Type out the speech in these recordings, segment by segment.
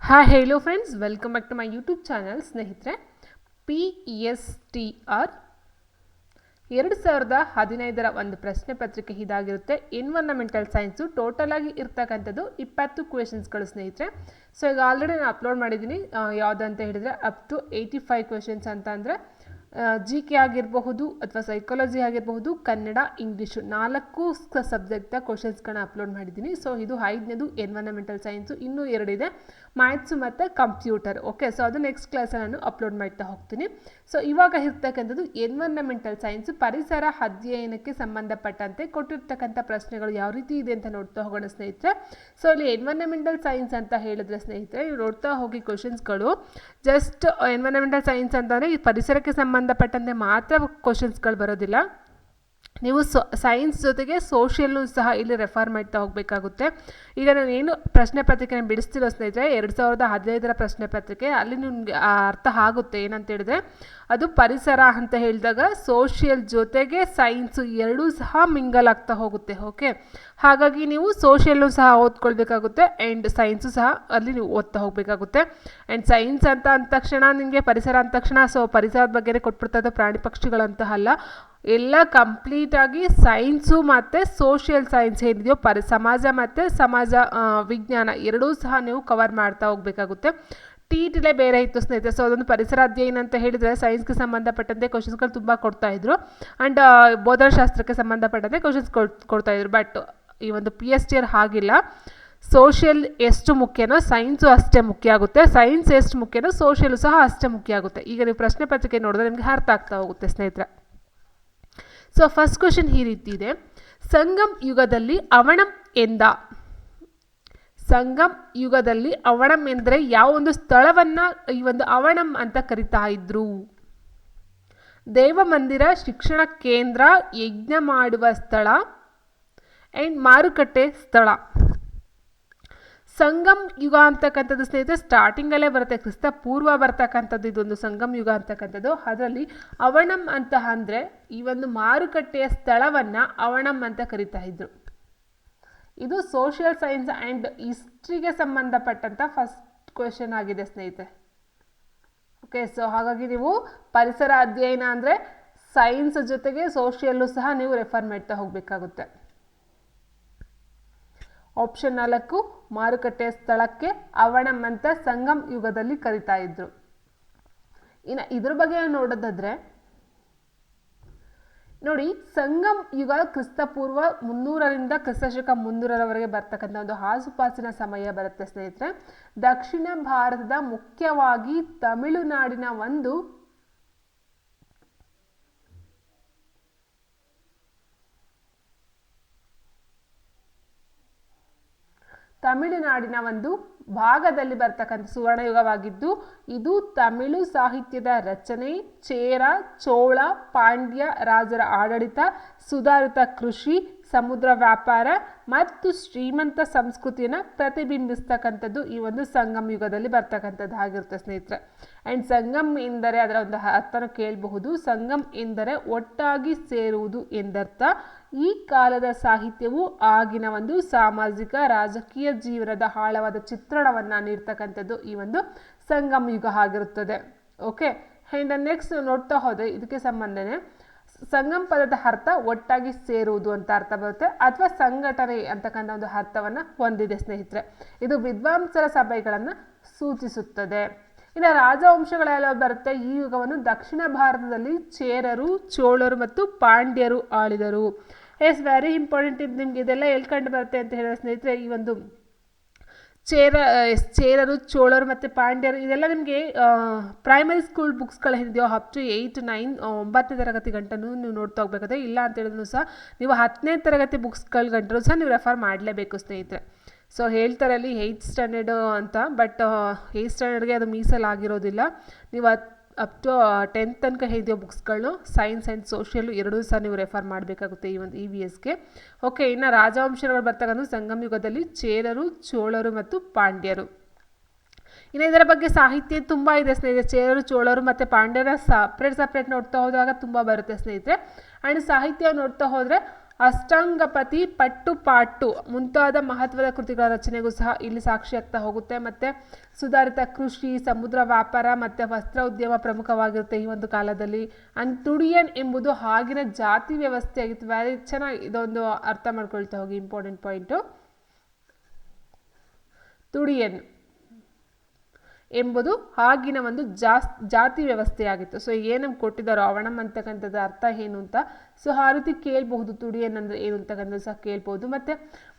Hi hello friends, welcome back to my YouTube channel. ಸ್ನೇಹಿತರೆ, PSTR 2015 ಒಂದು ಪ್ರಶ್ನೆ ಪತ್ರಿಕೆ ಇದಾಗಿರುತ್ತೆ. ಎನ್ವೈರನ್ಮೆಂಟಲ್ ಸೈನ್ಸು ಟೋಟಲ್ ಆಗಿ ಇರ್ತಕ್ಕಂಥದ್ದು 20 ಕ್ವೆಶನ್ಸ್ಗಳು ಸ್ನೇಹಿತರೆ. ಸೊ ಈಗ ಆಲ್ರೆಡಿ ನಾನು ಅಪ್ಲೋಡ್ ಮಾಡಿದ್ದೀನಿ. ಯಾವುದಂತ ಹೇಳಿದರೆ ಅಪ್ ಟು 85 ಕ್ವೆಶನ್ಸ್ ಅಂತ ಅಂದರೆ GK ಆಗಿರಬಹುದು ಅಥವಾ ಸೈಕಾಲಜಿ ಆಗಿರಬಹುದು, ಕನ್ನಡ, ಇಂಗ್ಲೀಷು 4 ಸಬ್ಜೆಕ್ಟ್ನ ಕ್ವಶನ್ಸ್ಗಳನ್ನ ಅಪ್ಲೋಡ್ ಮಾಡಿದ್ದೀನಿ. ಸೊ ಇದು 5ನೇದು ಎನ್ವೈರನ್ಮೆಂಟಲ್ ಸೈನ್ಸು, ಇನ್ನೂ 2 ಇದೆ, ಮ್ಯಾಥ್ಸು ಮತ್ತು ಕಂಪ್ಯೂಟರ್. ಓಕೆ, ಸೊ ಅದು ನೆಕ್ಸ್ಟ್ ಕ್ಲಾಸಲ್ಲಿ ನಾನು ಅಪ್ಲೋಡ್ ಮಾಡ್ತಾ ಹೋಗ್ತೀನಿ. ಸೊ ಇವಾಗ ಇರ್ತಕ್ಕಂಥದ್ದು ಎನ್ವೈರನ್ಮೆಂಟಲ್ ಸೈನ್ಸು, ಪರಿಸರ ಅಧ್ಯಯನಕ್ಕೆ ಸಂಬಂಧಪಟ್ಟಂತೆ ಕೊಟ್ಟಿರ್ತಕ್ಕಂಥ ಪ್ರಶ್ನೆಗಳು ಯಾವ ರೀತಿ ಇದೆ ಅಂತ ನೋಡ್ತಾ ಹೋಗೋಣ ಸ್ನೇಹಿತರೆ. ಸೊ ಇಲ್ಲಿ ಎನ್ವೈರನ್ಮೆಂಟಲ್ ಸೈನ್ಸ್ ಅಂತ ಹೇಳಿದ್ರೆ ಸ್ನೇಹಿತರೆ, ನೀವು ನೋಡ್ತಾ ಹೋಗಿ ಕ್ವಶನ್ಸ್ಗಳು ಜಸ್ಟ್ ಎನ್ವೈರನ್ಮೆಂಟಲ್ ಸೈನ್ಸ್ ಅಂತಂದರೆ ಈ ಪರಿಸರಕ್ಕೆ ಸಂಬಂಧಪಟ್ಟಂತೆ ಮಾತ್ರ ಕ್ವಶನ್ಸ್ಗಳು ಬರೋದಿಲ್ಲ. ನೀವು ಸೈನ್ಸ್ ಜೊತೆಗೆ ಸೋಷಿಯಲ್ನು ಸಹ ಇಲ್ಲಿ ರೆಫರ್ ಮಾಡ್ತಾ ಹೋಗಬೇಕಾಗುತ್ತೆ. ಈಗ ನಾನು ಏನು ಪ್ರಶ್ನೆ ಪತ್ರಿಕೆನ ಬಿಡಿಸ್ತಿರೋ ಸ್ನೇಹಿತರೆ, 2015 ಪ್ರಶ್ನೆ ಪತ್ರಿಕೆ, ಅಲ್ಲಿ ನಿಮ್ಗೆ ಅರ್ಥ ಆಗುತ್ತೆ. ಏನಂತ ಹೇಳಿದ್ರೆ, ಅದು ಪರಿಸರ ಅಂತ ಹೇಳಿದಾಗ ಸೋಷಿಯಲ್ ಜೊತೆಗೆ ಸೈನ್ಸು ಎರಡೂ ಸಹ ಮಿಂಗಲ್ ಆಗ್ತಾ ಹೋಗುತ್ತೆ. ಓಕೆ, ಹಾಗಾಗಿ ನೀವು ಸೋಷಿಯಲ್ಲು ಸಹ ಓದ್ಕೊಳ್ಬೇಕಾಗುತ್ತೆ ಆ್ಯಂಡ್ ಸೈನ್ಸು ಸಹ ಅಲ್ಲಿ ನೀವು ಓದ್ತಾ ಹೋಗಬೇಕಾಗುತ್ತೆ. ಆ್ಯಂಡ್ ಸೈನ್ಸ್ ಅಂತ ಅಂದ ತಕ್ಷಣ ನಿಮಗೆ ಪರಿಸರ ಅಂದ ತಕ್ಷಣ ಸೊ ಪರಿಸರದ ಬಗ್ಗೆ ಕೊಟ್ಬಿಡ್ತಾ ಪ್ರಾಣಿ ಪಕ್ಷಿಗಳಂತ ಅಲ್ಲ, ಎಲ್ಲ ಕಂಪ್ಲೀಟಾಗಿ ಸೈನ್ಸು ಮತ್ತು ಸೋಷಿಯಲ್ ಸೈನ್ಸ್ ಏನಿದೆಯೋ ಸಮಾಜ ಮತ್ತು ಸಮಾಜ ವಿಜ್ಞಾನ ಎರಡೂ ಸಹ ನೀವು ಕವರ್ ಮಾಡ್ತಾ ಹೋಗಬೇಕಾಗುತ್ತೆ. TET ಬೇರೆ ಇತ್ತು ಸ್ನೇಹಿತರೆ. ಸೊ ಅದೊಂದು ಪರಿಸರ ಅಧ್ಯಯನ ಅಂತ ಹೇಳಿದರೆ ಸೈನ್ಸ್ಗೆ ಸಂಬಂಧಪಟ್ಟಂತೆ ಕ್ವಶನ್ಸ್ಗಳು ತುಂಬ ಕೊಡ್ತಾಯಿದ್ರು ಆ್ಯಂಡ್ ಬೋಧನಶಾಸ್ತ್ರಕ್ಕೆ ಸಂಬಂಧಪಟ್ಟಂತೆ ಕ್ವಶನ್ಸ್ ಕೊಡ್ತಾಯಿದ್ರು. ಬಟ್ ಈ ಒಂದು PSTR ಹಾಗಿಲ್ಲ. ಸೋಷಿಯಲ್ ಎಷ್ಟು ಮುಖ್ಯನೋ ಸೈನ್ಸು ಅಷ್ಟೇ ಮುಖ್ಯ ಆಗುತ್ತೆ, ಸೈನ್ಸ್ ಎಷ್ಟು ಮುಖ್ಯನೋ ಸೋಷಿಯಲು ಸಹ ಅಷ್ಟೇ ಮುಖ್ಯ ಆಗುತ್ತೆ. ಈಗ ನೀವು ಪ್ರಶ್ನೆ ಪತ್ರಿಕೆ ನೋಡಿದ್ರೆ ನಿಮಗೆ ಅರ್ಥ ಆಗ್ತಾ ಹೋಗುತ್ತೆ ಸ್ನೇಹಿತರೆ. ಸೊ ಫಸ್ಟ್ ಕ್ವೆಶನ್ ಈ ರೀತಿ ಇದೆ: ಸಂಗಮ್ ಯುಗದಲ್ಲಿ ಅವಣಂ ಎಂದ. ಸಂಗಮ್ ಯುಗದಲ್ಲಿ ಅವಣಂ ಎಂದರೆ ಯಾವ ಒಂದು ಸ್ಥಳವನ್ನು ಈ ಒಂದು ಅವಣಂ ಅಂತ ಕರಿತಾ ಇದ್ರು? ದೇವಮಂದಿರ, ಶಿಕ್ಷಣ ಕೇಂದ್ರ, ಯಜ್ಞ ಮಾಡುವ ಸ್ಥಳ ಆ್ಯಂಡ್ ಮಾರುಕಟ್ಟೆ ಸ್ಥಳ. ಸಂಗಮ್ ಯುಗ ಅಂತಕ್ಕಂಥದ್ದು ಸ್ನೇಹಿತರೆ ಸ್ಟಾರ್ಟಿಂಗಲ್ಲೇ ಬರುತ್ತೆ, ಕ್ರಿಸ್ತ ಪೂರ್ವ ಬರ್ತಕ್ಕಂಥದ್ದು ಇದೊಂದು ಸಂಗಮ್ ಯುಗ ಅಂತಕ್ಕಂಥದ್ದು. ಅದರಲ್ಲಿ ಅವಣಂ ಅಂತ ಅಂದರೆ ಈ ಒಂದು ಮಾರುಕಟ್ಟೆಯ ಸ್ಥಳವನ್ನು ಅವಣಂ ಅಂತ ಕರಿತಾ ಇದ್ರು. ಇದು ಸೋಷಿಯಲ್ ಸೈನ್ಸ್ ಆ್ಯಂಡ್ ಹಿಸ್ಟ್ರಿಗೆ ಸಂಬಂಧಪಟ್ಟಂಥ ಫಸ್ಟ್ ಕ್ವೆಶನ್ ಆಗಿದೆ ಸ್ನೇಹಿತರೆ. ಓಕೆ, ಸೊ ಹಾಗಾಗಿ ನೀವು ಪರಿಸರ ಅಧ್ಯಯನ ಅಂದರೆ ಸೈನ್ಸ್ ಜೊತೆಗೆ ಸೋಷಿಯಲ್ಲು ಸಹ ನೀವು ರೆಫರ್ ಮಾಡ್ತಾ ಹೋಗಬೇಕಾಗುತ್ತೆ. ಆಪ್ಷನ್ 4 ಮಾರುಕಟ್ಟೆಯ ಸ್ಥಳಕ್ಕೆ ಅವಣಂ ಅಂತ ಸಂಗಮ್ ಯುಗದಲ್ಲಿ ಕರಿತಾ ಇದ್ರು. ಇನ್ನು ಇದ್ರ ಬಗ್ಗೆ ನೋಡೋದಾದ್ರೆ ನೋಡಿ, ಸಂಗಮ್ ಯುಗ ಕ್ರಿಸ್ತಪೂರ್ವ 300ರಿಂದ ಕ್ರಿಸ್ತಶಕ 300ರವರೆಗೆ ಬರ್ತಕ್ಕಂಥ ಒಂದು ಆಸುಪಾಸಿನ ಸಮಯ ಬರುತ್ತೆ ಸ್ನೇಹಿತರೆ. ದಕ್ಷಿಣ ಭಾರತದ ಮುಖ್ಯವಾಗಿ ತಮಿಳುನಾಡಿನ ಒಂದು ಭಾಗದಲ್ಲಿ ಬರ್ತಕ್ಕಂಥ ಸುವರ್ಣಯುಗವಾಗಿದ್ದು, ಇದು ತಮಿಳು ಸಾಹಿತ್ಯದ ರಚನೆ, ಚೇರ, ಚೋಳ, ಪಾಂಡ್ಯ ರಾಜರ ಆಡಳಿತ, ಸುಧಾರಿತ ಕೃಷಿ, ಸಮುದ್ರ ವ್ಯಾಪಾರ ಮತ್ತು ಶ್ರೀಮಂತ ಸಂಸ್ಕೃತಿಯನ್ನು ಪ್ರತಿಬಿಂಬಿಸ್ತಕ್ಕಂಥದ್ದು ಈ ಒಂದು ಸಂಗಮ್ ಯುಗದಲ್ಲಿ ಬರ್ತಕ್ಕಂಥದ್ದು ಆಗಿರುತ್ತೆ ಸ್ನೇಹಿತರೆ. ಆ್ಯಂಡ್ ಸಂಗಮ್ ಎಂದರೆ ಅದರ ಒಂದು ಅರ್ಥನ ಕೇಳಬಹುದು. ಸಂಗಮ್ ಎಂದರೆ ಒಟ್ಟಾಗಿ ಸೇರುವುದು ಎಂದರ್ಥ. ಈ ಕಾಲದ ಸಾಹಿತ್ಯವು ಆಗಿನ ಒಂದು ಸಾಮಾಜಿಕ ರಾಜಕೀಯ ಜೀವನದ ಆಳವಾದ ಚಿತ್ರಣವನ್ನು ನೀಡ್ತಕ್ಕಂಥದ್ದು ಈ ಒಂದು ಸಂಗಮ್ ಯುಗ ಆಗಿರುತ್ತದೆ. ಓಕೆ, ಆ್ಯಂಡ್ ನೆಕ್ಸ್ಟ್ ನೋಡ್ತಾ ಹೋದರೆ ಇದಕ್ಕೆ ಸಂಬಂಧನೇ ಸಂಗಮ್ ಪದದ ಅರ್ಥ ಒಟ್ಟಾಗಿ ಸೇರುವುದು ಅಂತ ಅರ್ಥ ಬರುತ್ತೆ, ಅಥವಾ ಸಂಘಟನೆ ಅಂತಕ್ಕಂಥ ಒಂದು ಅರ್ಥವನ್ನು ಹೊಂದಿದೆ ಸ್ನೇಹಿತರೆ. ಇದು ವಿದ್ವಾಂಸರ ಸಭೆಗಳನ್ನು ಸೂಚಿಸುತ್ತದೆ. ಇನ್ನು ರಾಜವಂಶಗಳೆಲ್ಲ ಬರುತ್ತೆ. ಈ ಯುಗವನ್ನು ದಕ್ಷಿಣ ಭಾರತದಲ್ಲಿ ಚೇರರು, ಚೋಳರು ಮತ್ತು ಪಾಂಡ್ಯರು ಆಳಿದರು. Yes, very important. ಇದು ನಿಮ್ಗೆ ಇದೆಲ್ಲ ಹೇಳ್ಕೊಂಡು ಬರುತ್ತೆ ಅಂತ ಹೇಳಿದ್ರೆ ಸ್ನೇಹಿತರೆ, ಈ ಒಂದು ಚೇರರು, ಚೋಳರು ಮತ್ತು ಪಾಂಡ್ಯರು ಇದೆಲ್ಲ ನಿಮಗೆ ಪ್ರೈಮರಿ ಸ್ಕೂಲ್ ಬುಕ್ಸ್ಗಳೇನಿದೆಯೋ ಅಪ್ ಟು 8, 9, 9ನೇ ತರಗತಿ ಗಂಟನೂ ನೀವು ನೋಡ್ತಾ ಹೋಗ್ಬೇಕಾದ್ರೆ, ಇಲ್ಲ ಅಂತ ಹೇಳಿದ್ರು ಸಹ ನೀವು 10ನೇ ತರಗತಿ ಬುಕ್ಸ್ಗಳ ಗಂಟನೂ ಸಹ ನೀವು ರೆಫರ್ ಮಾಡಲೇಬೇಕು ಸ್ನೇಹಿತರೆ. ಸೊ ಹೇಳ್ತಾರೆ ಅಲ್ಲಿ 8th ಸ್ಟ್ಯಾಂಡರ್ಡು ಅಂತ, ಬಟ್ 8th ಸ್ಟ್ಯಾಂಡರ್ಡ್ಗೆ ಅದು ಮೀಸಲಾಗಿರೋದಿಲ್ಲ. ನೀವು ಅಪ್ ಟು 10th ತನಕ ಇದೆಯೋ ಬುಕ್ಸ್ಗಳು ಸೈನ್ಸ್ ಆ್ಯಂಡ್ ಸೋಷಿಯಲ್ ಎರಡೂ ಸಹ ನೀವು ರೆಫರ್ ಮಾಡಬೇಕಾಗುತ್ತೆ ಈ ಒಂದು EVSಗೆ. ಓಕೆ, ಇನ್ನು ರಾಜವಂಶಗಳು ಬರ್ತಕ್ಕಂಥ ಸಂಗಮ್ ಯುಗದಲ್ಲಿ ಚೇರರು, ಚೋಳರು ಮತ್ತು ಪಾಂಡ್ಯರು. ಇನ್ನು ಇದರ ಬಗ್ಗೆ ಸಾಹಿತ್ಯ ತುಂಬ ಇದೆ ಸ್ನೇಹಿತರೆ. ಚೇರರು, ಚೋಳರು ಮತ್ತು ಪಾಂಡ್ಯರ ಸಪ್ರೇಟ್ ನೋಡ್ತಾ ಹೋದಾಗ ತುಂಬ ಬರುತ್ತೆ ಸ್ನೇಹಿತರೆ. ಆ್ಯಂಡ್ ಸಾಹಿತ್ಯ ನೋಡ್ತಾ ಹೋದರೆ ಅಷ್ಟಾಂಗಪತಿ, ಪಟ್ಟುಪಾಟ್ಟು ಮುಂತಾದ ಮಹತ್ವದ ಕೃತಿಗಳ ರಚನೆಗೂ ಸಹ ಇಲ್ಲಿ ಸಾಕ್ಷಿಯಾಗ್ತಾ ಹೋಗುತ್ತೆ. ಮತ್ತು ಸುಧಾರಿತ ಕೃಷಿ, ಸಮುದ್ರ ವ್ಯಾಪಾರ ಮತ್ತು ವಸ್ತ್ರ ಉದ್ಯಮ ಪ್ರಮುಖವಾಗಿರುತ್ತೆ ಈ ಒಂದು ಕಾಲದಲ್ಲಿ. ಆ್ಯಂಡ್ ತುಡಿಯನ್ ಎಂಬುದು ಆಗಿನ ಜಾತಿ ವ್ಯವಸ್ಥೆ ಆಗಿತ್ತು. ವೆರಿ ಚೆನ್ನಾಗಿ ಇದೊಂದು ಅರ್ಥ ಮಾಡ್ಕೊಳ್ತಾ ಹೋಗಿ, ಇಂಪಾರ್ಟೆಂಟ್ ಪಾಯಿಂಟು. ತುಡಿಯನ್ ಎಂಬುದು ಆಗಿನ ಒಂದು ಜಾತಿ ವ್ಯವಸ್ಥೆಯಾಗಿತ್ತು. ಸೊ ಏನಕ್ಕೆ ಕೊಟ್ಟಿದ್ದಾರೋ ಅವಣಂ ಅಂತಕ್ಕಂಥದ್ದು ಅರ್ಥ ಏನು ಅಂತ ಸೊ ಆ ರೀತಿ ಕೇಳಬಹುದು. ತುಡಿಯನ್ ಅಂದರೆ ಏನು ಅಂತಕ್ಕಂಥದ್ದು ಸಹ ಕೇಳ್ಬೋದು. ಮತ್ತು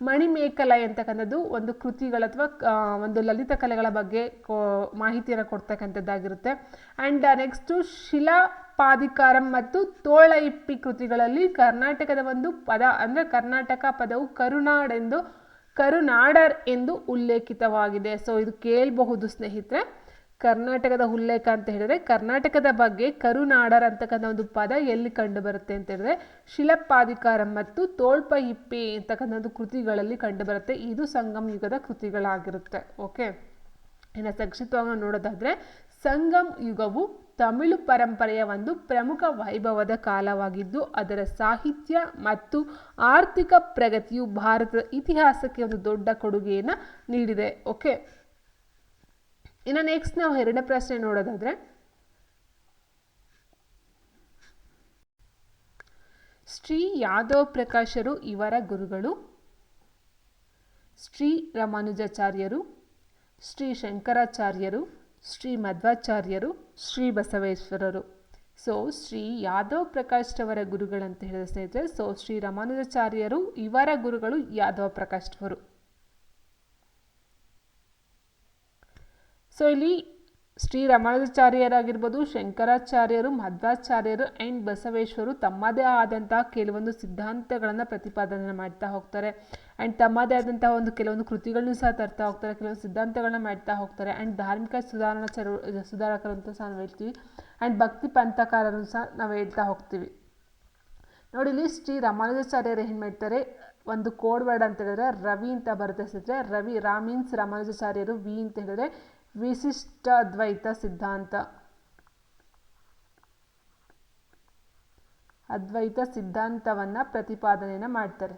ಮಣಿಮೇಖಲೈ ಅಂತಕ್ಕಂಥದ್ದು ಒಂದು ಕೃತಿಗಳ ಅಥವಾ ಒಂದು ಲಲಿತ ಕಲೆಗಳ ಬಗ್ಗೆ ಮಾಹಿತಿಯನ್ನು ಕೊಡ್ತಕ್ಕಂಥದ್ದಾಗಿರುತ್ತೆ. ಆ್ಯಂಡ್ ನೆಕ್ಸ್ಟು ಶಿಲಾಪಾದಿಕಾರಂ ಮತ್ತು ತೋಳೈಪ್ಪಿ ಕೃತಿಗಳಲ್ಲಿ ಕರ್ನಾಟಕದ ಒಂದು ಪದ ಅಂದರೆ ಕರ್ನಾಟಕ ಪದವು ಕರುನಾಡರ್ ಎಂದು ಉಲ್ಲೇಖಿತವಾಗಿದೆ. ಸೊ ಇದು ಕೇಳಬಹುದು ಸ್ನೇಹಿತರೆ. ಕರ್ನಾಟಕದ ಉಲ್ಲೇಖ ಅಂತ ಹೇಳಿದ್ರೆ ಕರ್ನಾಟಕದ ಬಗ್ಗೆ ಕರುನಾಡರ್ ಅಂತಕ್ಕಂಥ ಒಂದು ಪದ ಎಲ್ಲಿ ಕಂಡು ಬರುತ್ತೆ ಅಂತ ಹೇಳಿದ್ರೆ ಶಿಲಪ್ಪಾದಿಕಾರಂ ಮತ್ತು ತೋಳ್ಪಹಿಪ್ಪಿ ಅಂತಕ್ಕಂಥ ಒಂದು ಕೃತಿಗಳಲ್ಲಿ ಕಂಡು ಬರುತ್ತೆ. ಇದು ಸಂಗಮ ಯುಗದ ಕೃತಿಗಳಾಗಿರುತ್ತೆ. ಓಕೆ, ಇನ್ನು ಸಂಕ್ಷಿಪ್ತವಾಗಿ ನೋಡೋದಾದ್ರೆ ಸಂಗಮ್ ಯುಗವು ತಮಿಳು ಪರಂಪರೆಯ ಒಂದು ಪ್ರಮುಖ ವೈಭವದ ಕಾಲವಾಗಿದ್ದು ಅದರ ಸಾಹಿತ್ಯ ಮತ್ತು ಆರ್ಥಿಕ ಪ್ರಗತಿಯು ಭಾರತದ ಇತಿಹಾಸಕ್ಕೆ ಒಂದು ದೊಡ್ಡ ಕೊಡುಗೆಯನ್ನು ನೀಡಿದೆ. ಓಕೆ, ಇನ್ನು ನೆಕ್ಸ್ಟ್ ನಾವು ಎರಡನೇ ಪ್ರಶ್ನೆ ನೋಡೋದಾದ್ರೆ ಶ್ರೀ ಯಾದವ್ ಪ್ರಕಾಶರು ಇವರ ಗುರುಗಳು ಶ್ರೀ ರಾಮಾನುಜಾಚಾರ್ಯರು, ಶ್ರೀ ಶಂಕರಾಚಾರ್ಯರು, ಶ್ರೀ ಮಧ್ವಾಚಾರ್ಯರು, ಶ್ರೀ ಬಸವೇಶ್ವರರು. ಸೊ ಶ್ರೀ ಯಾದವ್ ಪ್ರಕಾಶ್ ರವರ ಗುರುಗಳಂತ ಹೇಳಿದ ಸ್ನೇಹಿತರೆ, ಸೊ ಶ್ರೀ ರಾಮಾನುಜಾಚಾರ್ಯರು ಇವರ ಗುರುಗಳು ಯಾದವ್ ಪ್ರಕಾಶ್ ರವರು. ಸೊ ಇಲ್ಲಿ ಶ್ರೀ ರಾಮಾನುಜಾಚಾರ್ಯರಾಗಿರ್ಬೋದು, ಶಂಕರಾಚಾರ್ಯರು, ಮಧ್ವಾಚಾರ್ಯರು ಆ್ಯಂಡ್ ಬಸವೇಶ್ವರು ತಮ್ಮದೇ ಆದಂತಹ ಕೆಲವೊಂದು ಸಿದ್ಧಾಂತಗಳನ್ನು ಪ್ರತಿಪಾದನೆ ಮಾಡ್ತಾ ಹೋಗ್ತಾರೆ. ಆ್ಯಂಡ್ ತಮ್ಮದೇ ಆದಂತಹ ಒಂದು ಕೆಲವೊಂದು ಕೃತಿಗಳನ್ನು ಸಹ ತರ್ತಾ ಹೋಗ್ತಾರೆ, ಕೆಲವೊಂದು ಸಿದ್ಧಾಂತಗಳನ್ನ ಮಾಡ್ತಾ ಹೋಗ್ತಾರೆ. ಆ್ಯಂಡ್ ಧಾರ್ಮಿಕ ಸುಧಾರಕರು ಅಂತ ಸಹ ನಾವು ಹೇಳ್ತೀವಿ. ಆ್ಯಂಡ್ ಭಕ್ತಿ ಪಂಥಕಾರರು ಸಹ ನಾವು ಹೇಳ್ತಾ ಹೋಗ್ತೀವಿ. ನೋಡಿ ಇಲ್ಲಿ ಶ್ರೀ ರಾಮಾನುಜಾಚಾರ್ಯರು ಏನು ಮಾಡ್ತಾರೆ, ಒಂದು ಕೋಡ್ ವರ್ಡ್ ಅಂತ ಹೇಳಿದ್ರೆ ರವಿ ಅಂತ ಬರುತ್ತೆ ಸ್ನೇಹಿತರೆ. ರಾ ಮೀನ್ಸ್ ರಾಮಾನುಜಾಚಾರ್ಯರು, ವಿ ಅಂತ ಹೇಳಿದ್ರೆ ವಿಶಿಷ್ಟ ಅದ್ವೈತ ಸಿದ್ಧಾಂತವನ್ನು ಪ್ರತಿಪಾದನೆಯನ್ನು ಮಾಡ್ತಾರೆ.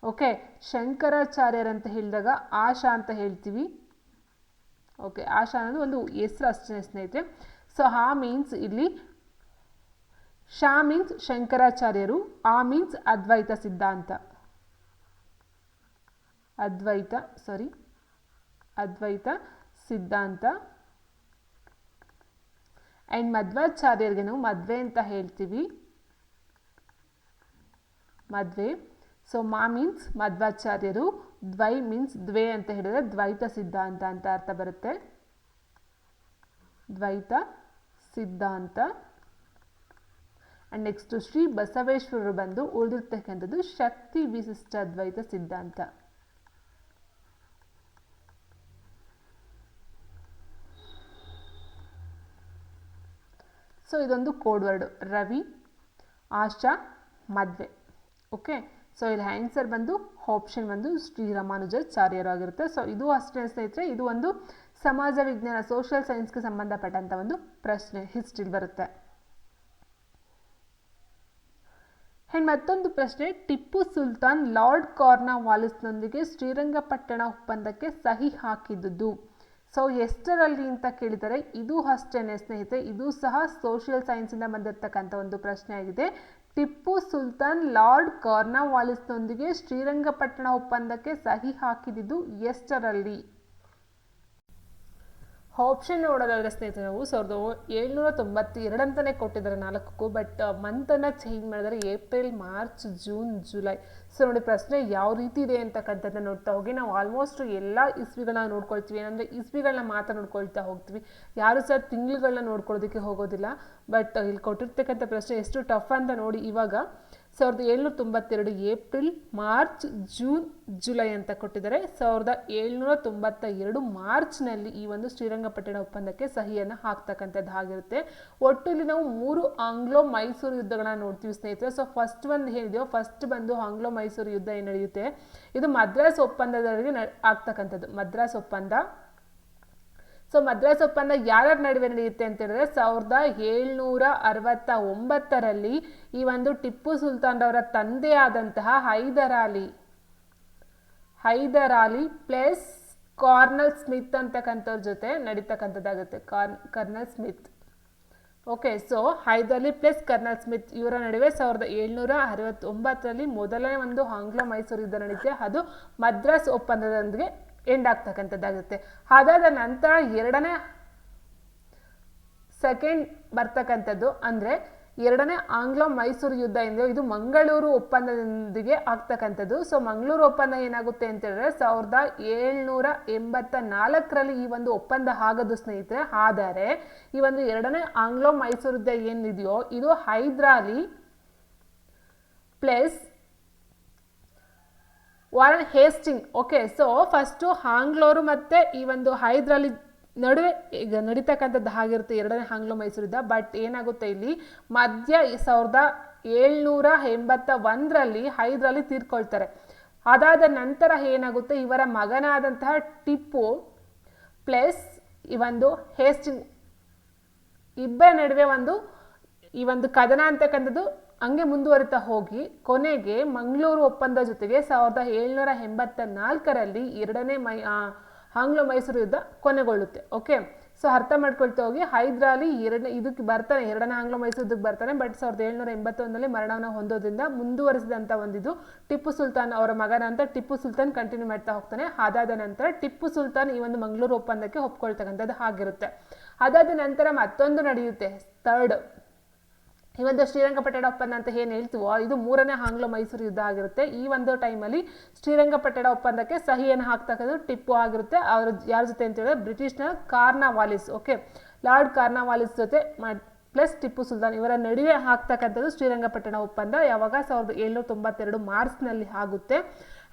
ಓಕೆ, ಶಂಕರಾಚಾರ್ಯರಂತ ಹೇಳಿದಾಗ ಆಶಾ ಅಂತ ಹೇಳ್ತೀವಿ. ಓಕೆ, ಆಶಾ ಅನ್ನೋದು ಒಂದು ಹೆಸರು ಅಷ್ಟೇ ಸ್ನೇಹಿತರೆ. ಸೊ ಆ ಮೀನ್ಸ್ ಇಲ್ಲಿ ಶಾ ಮೀನ್ಸ್ ಶಂಕರಾಚಾರ್ಯರು, ಆ ಮೀನ್ಸ್ ಅದ್ವೈತ ಸಿದ್ಧಾಂತ, ಅದ್ವೈತ ಸಿದ್ಧಾಂತ. ಆ್ಯಂಡ್ ಮಧ್ವಾಚಾರ್ಯರಿಗೆ ನಾವು ಮದ್ವೆ ಅಂತ ಹೇಳ್ತೀವಿ, ಮದ್ವೆ. ಸೊ ಮಾ ಮೀನ್ಸ್ ಮಧ್ವಾಚಾರ್ಯರು, ದ್ವೈ ಮೀನ್ಸ್ ದ್ವೇ ಅಂತ ಹೇಳಿದ್ರೆ ದ್ವೈತ ಸಿದ್ಧಾಂತ ಅಂತ ಅರ್ಥ ಬರುತ್ತೆ, ದ್ವೈತ ಸಿದ್ಧಾಂತ. ಆ್ಯಂಡ್ ನೆಕ್ಸ್ಟ್ ಶ್ರೀ ಬಸವೇಶ್ವರರು ಬಂದು ಉಳಿದಿರ್ತಕ್ಕಂಥದ್ದು ಶಕ್ತಿ ವಿಶಿಷ್ಟ ಅದ್ವೈತ ಸಿದ್ಧಾಂತ. ಸೊ ಇದೊಂದು ಕೋಡ್ ವರ್ಡ್, ರವಿ, ಆಶಾ, ಮದ್ವೆ. ಓಕೆ, ಸೊ ಇಲ್ಲಿ ಆನ್ಸರ್ ಬಂದು ಆಪ್ಷನ್ ಬಂದು ಶ್ರೀ ರಾಮಾನುಜಾಚಾರ್ಯರು ಆಗಿರುತ್ತೆ. ಸೊ ಇದು ಅಷ್ಟೇ ಸ್ನೇಹಿತರೆ, ಇದು ಒಂದು ಸಮಾಜ ವಿಜ್ಞಾನ ಸೋಷಿಯಲ್ ಸೈನ್ಸ್ಗೆ ಸಂಬಂಧಪಟ್ಟಂಥ ಒಂದು ಪ್ರಶ್ನೆ ಹಿಸ್ಟ್ರಿಲಿ ಬರುತ್ತೆ. ಆ್ಯಂಡ್ ಮತ್ತೊಂದು ಪ್ರಶ್ನೆ, ಟಿಪ್ಪು ಸುಲ್ತಾನ್ ಲಾರ್ಡ್ ಕಾರ್ನ್ವಾಲಿಸ್ನೊಂದಿಗೆ ಶ್ರೀರಂಗಪಟ್ಟಣ ಒಪ್ಪಂದಕ್ಕೆ ಸಹಿ ಹಾಕಿದುದು ಸೊ ಎಷ್ಟರಲ್ಲಿ ಅಂತ ಕೇಳಿದರೆ ಇದು ಅಷ್ಟೇನೆ ಸ್ನೇಹಿತರೆ, ಇದು ಸಹ ಸೋಷಿಯಲ್ ಸೈನ್ಸಿಂದ ಬಂದಿರತಕ್ಕಂಥ ಒಂದು ಪ್ರಶ್ನೆ ಆಗಿದೆ. ಟಿಪ್ಪು ಸುಲ್ತಾನ್ ಲಾರ್ಡ್ ಕಾರ್ನ್ವಾಲಿಸ್ನೊಂದಿಗೆ ಶ್ರೀರಂಗಪಟ್ಟಣ ಒಪ್ಪಂದಕ್ಕೆ ಸಹಿ ಹಾಕಿದ್ದು ಎಷ್ಟರಲ್ಲಿ? ಆಪ್ಷನ್ ನೋಡೋದಾದ್ರೆ ಸ್ನೇಹಿತರೆ ನಾವು 1792 ಅಂತಲೇ ಕೊಟ್ಟಿದ್ದಾರೆ 4ಕ್ಕೂ. ಬಟ್ ಮಂತನ್ನು ಚೇಂಜ್ ಮಾಡಿದರೆ April, March, June, July. So ನೋಡಿ ಪ್ರಶ್ನೆ ಯಾವ ರೀತಿ ಇದೆ ಅಂತಕ್ಕಂಥದ್ದನ್ನ ನೋಡ್ತಾ ಹೋಗಿ. ನಾವು ಆಲ್ಮೋಸ್ಟ್ ಎಲ್ಲ ಇಸ್ವಿಗಳನ್ನ ನೋಡ್ಕೊಳ್ತೀವಿ, ಏನಂದರೆ ಇಸ್ವಿಗಳನ್ನ ಮಾತ್ರ ನೋಡ್ಕೊಳ್ತಾ ಹೋಗ್ತೀವಿ, ಯಾರು ಸಹ ತಿಂಗಳುಗಳನ್ನ ನೋಡ್ಕೊಳ್ಳೋದಕ್ಕೆ ಹೋಗೋದಿಲ್ಲ. ಬಟ್ ಇಲ್ಲಿ ಕೊಟ್ಟಿರ್ತಕ್ಕಂಥ ಪ್ರಶ್ನೆ ಎಷ್ಟು ಟಫ್ ಅಂತ ನೋಡಿ. ಇವಾಗ 1792 ಏಪ್ರಿಲ್, ಮಾರ್ಚ್, ಜೂನ್, ಜುಲೈ ಅಂತ ಕೊಟ್ಟಿದ್ದಾರೆ. 1792 ಮಾರ್ಚ್ನಲ್ಲಿ ಈ ಒಂದು ಶ್ರೀರಂಗಪಟ್ಟಣ ಒಪ್ಪಂದಕ್ಕೆ ಸಹಿಯನ್ನು ಹಾಕ್ತಕ್ಕಂಥದ್ದು ಆಗಿರುತ್ತೆ. ಒಟ್ಟು ಇಲ್ಲಿ ನಾವು 3 ಆಂಗ್ಲೋ ಮೈಸೂರು ಯುದ್ಧಗಳನ್ನ ನೋಡ್ತೀವಿ ಸ್ನೇಹಿತರೆ. ಸೊ ಫಸ್ಟ್ ಒಂದು ಏನಿದೆಯೋ ಫಸ್ಟ್ ಬಂದು ಆಂಗ್ಲೋ ಮೈಸೂರು ಯುದ್ಧ ಏನು ನಡೆಯುತ್ತೆ, ಇದು ಮದ್ರಾಸ್ ಒಪ್ಪಂದದವರೆಗೆ ಆಗ್ತಕ್ಕಂಥದ್ದು. ಮದ್ರಾಸ್ ಒಪ್ಪಂದ ಸೊ ಮದ್ರಾಸ್ ಒಪ್ಪಂದ ಯಾರ್ಯಾರ ನಡುವೆ ನಡೆಯುತ್ತೆ ಅಂತ ಹೇಳಿದ್ರೆ 1769ರಲ್ಲಿ ಈ ಒಂದು ಟಿಪ್ಪು ಸುಲ್ತಾನ್ ರವರ ತಂದೆಯಾದಂತಹ Hyder Ali plus colonel Smith ಅಂತಕ್ಕಂಥವ್ರ ಜೊತೆ ನಡೀತಕ್ಕಂಥದ್ದಾಗುತ್ತೆ. Colonel Smith. Okay, so Hyder Ali plus colonel Smith ಇವರ ನಡುವೆ 1769ರಲ್ಲಿ ಮೊದಲನೇ ಒಂದು ಆಂಗ್ಲ ಮೈಸೂರು ಯುದ್ಧ ನಡೆಯುತ್ತೆ. ಅದು ಮದ್ರಾಸ್ ಒಪ್ಪಂದದೊಂದಿಗೆ ಎಂಡ್ ಆಗ್ತಕ್ಕಂಥದ್ದಾಗುತ್ತೆ. ಅದಾದ ನಂತರ ಸೆಕೆಂಡ್ ಬರ್ತಕ್ಕಂಥದ್ದು ಅಂದರೆ ಎರಡನೇ ಆಂಗ್ಲ ಮೈಸೂರು ಯುದ್ಧ ಎಂದು ಇದು ಮಂಗಳೂರು ಒಪ್ಪಂದದೊಂದಿಗೆ ಆಗ್ತಕ್ಕಂಥದ್ದು. ಸೊ ಮಂಗಳೂರು ಒಪ್ಪಂದ ಏನಾಗುತ್ತೆ ಅಂತ ಹೇಳಿದ್ರೆ 1784ರಲ್ಲಿ ಈ ಒಂದು ಒಪ್ಪಂದ ಆಗೋದು ಸ್ನೇಹಿತರೆ. ಆದರೆ ಈ ಒಂದು ಎರಡನೇ ಆಂಗ್ಲ ಮೈಸೂರು ಯುದ್ಧ ಏನಿದೆಯೋ ಇದು Hyder Ali plus Warren Hasting. Okay, so first ಆಂಗ್ಲೋರು ಮತ್ತೆ ಈ ಒಂದು ಹೈದರ್ ಅಲಿ ನಡುವೆ ಈಗ ನಡೀತಕ್ಕಂಥದ್ದು ಆಗಿರುತ್ತೆ ಎರಡನೇ ಆಂಗ್ಲ ಮೈಸೂರು ಯುದ್ಧ. ಬಟ್ ಏನಾಗುತ್ತೆ ಇಲ್ಲಿ ಮಧ್ಯ 1781ರಲ್ಲಿ ಹೈದರ್ ಅಲಿ ತೀರ್ಕೊಳ್ತಾರೆ. ಅದಾದ ನಂತರ ಏನಾಗುತ್ತೆ ಇವರ ಮಗನಾದಂತಹ ಟಿಪ್ಪು ಪ್ಲಸ್ ಈ ಒಂದು ಹೇಸ್ಟಿಂಗ್ ಇಬ್ಬರ ನಡುವೆ ಈ ಒಂದು ಕದನ ಅಂತಕ್ಕಂಥದ್ದು ಹಂಗೆ ಮುಂದುವರಿತಾ ಹೋಗಿ ಕೊನೆಗೆ ಮಂಗಳೂರು ಒಪ್ಪಂದ ಜೊತೆಗೆ 1784ರಲ್ಲಿ ಎರಡನೇ ಆಂಗ್ಲ ಮೈಸೂರು ಯುದ್ಧ ಕೊನೆಗೊಳ್ಳುತ್ತೆ. ಓಕೆ, ಸೊ ಅರ್ಥ ಮಾಡ್ಕೊಳ್ತಾ ಹೋಗಿ ಹೈದರ್ ಅಲಿ ಇದಕ್ಕೆ ಬರ್ತಾನೆ, ಎರಡನೇ ಆಂಗ್ಲ ಮೈಸೂರು ಯುದ್ಧಕ್ಕೆ ಬರ್ತಾನೆ. ಬಟ್ 1781ರಲ್ಲಿ ಮರಣವನ್ನು ಹೊಂದೋದ್ರಿಂದ ಮುಂದುವರಿಸಿದಂಥ ಒಂದಿದು ಟಿಪ್ಪು ಸುಲ್ತಾನ್ ಅವರ ಮಗನ ಅಂತ ಟಿಪ್ಪು ಸುಲ್ತಾನ್ ಕಂಟಿನ್ಯೂ ಮಾಡ್ತಾ ಹೋಗ್ತಾನೆ. ಅದಾದ ನಂತರ ಟಿಪ್ಪು ಸುಲ್ತಾನ್ ಈ ಒಂದು ಮಂಗಳೂರು ಒಪ್ಪಂದಕ್ಕೆ ಒಪ್ಕೊಳ್ತಕ್ಕಂಥದ್ದು ಆಗಿರುತ್ತೆ. ಅದಾದ ನಂತರ ಮತ್ತೊಂದು ನಡೆಯುತ್ತೆ ಥರ್ಡ್, ಈ ಒಂದು ಶ್ರೀರಂಗಪಟ್ಟಣ ಒಪ್ಪಂದ ಅಂತ ಏನು ಹೇಳ್ತೀವೋ ಇದು ಮೂರನೇ ಆಂಗ್ಲ ಮೈಸೂರು ಯುದ್ಧ ಆಗಿರುತ್ತೆ. ಈ ಒಂದು ಟೈಮಲ್ಲಿ ಶ್ರೀರಂಗಪಟ್ಟಣ ಒಪ್ಪಂದಕ್ಕೆ ಸಹಿಯನ್ನು ಹಾಕ್ತಕ್ಕಂಥದ್ದು ಟಿಪ್ಪು ಆಗಿರುತ್ತೆ. ಅವರು ಯಾರ ಜೊತೆ ಅಂತ ಹೇಳಿದ್ರೆ ಬ್ರಿಟಿಷ್ನ ಕಾರ್ನವಾಲಿಸ್. ಓಕೆ, ಲಾರ್ಡ್ ಕಾರ್ನವಾಲಿಸ್ ಜೊತೆ ಪ್ಲಸ್ ಟಿಪ್ಪು ಸುಲ್ತಾನ್ ಇವರ ನಡುವೆ ಹಾಕ್ತಕ್ಕಂಥದ್ದು ಶ್ರೀರಂಗಪಟ್ಟಣ ಒಪ್ಪಂದ. ಯಾವಾಗ 1792 ಮಾರ್ಚ್ನಲ್ಲಿ ಆಗುತ್ತೆ.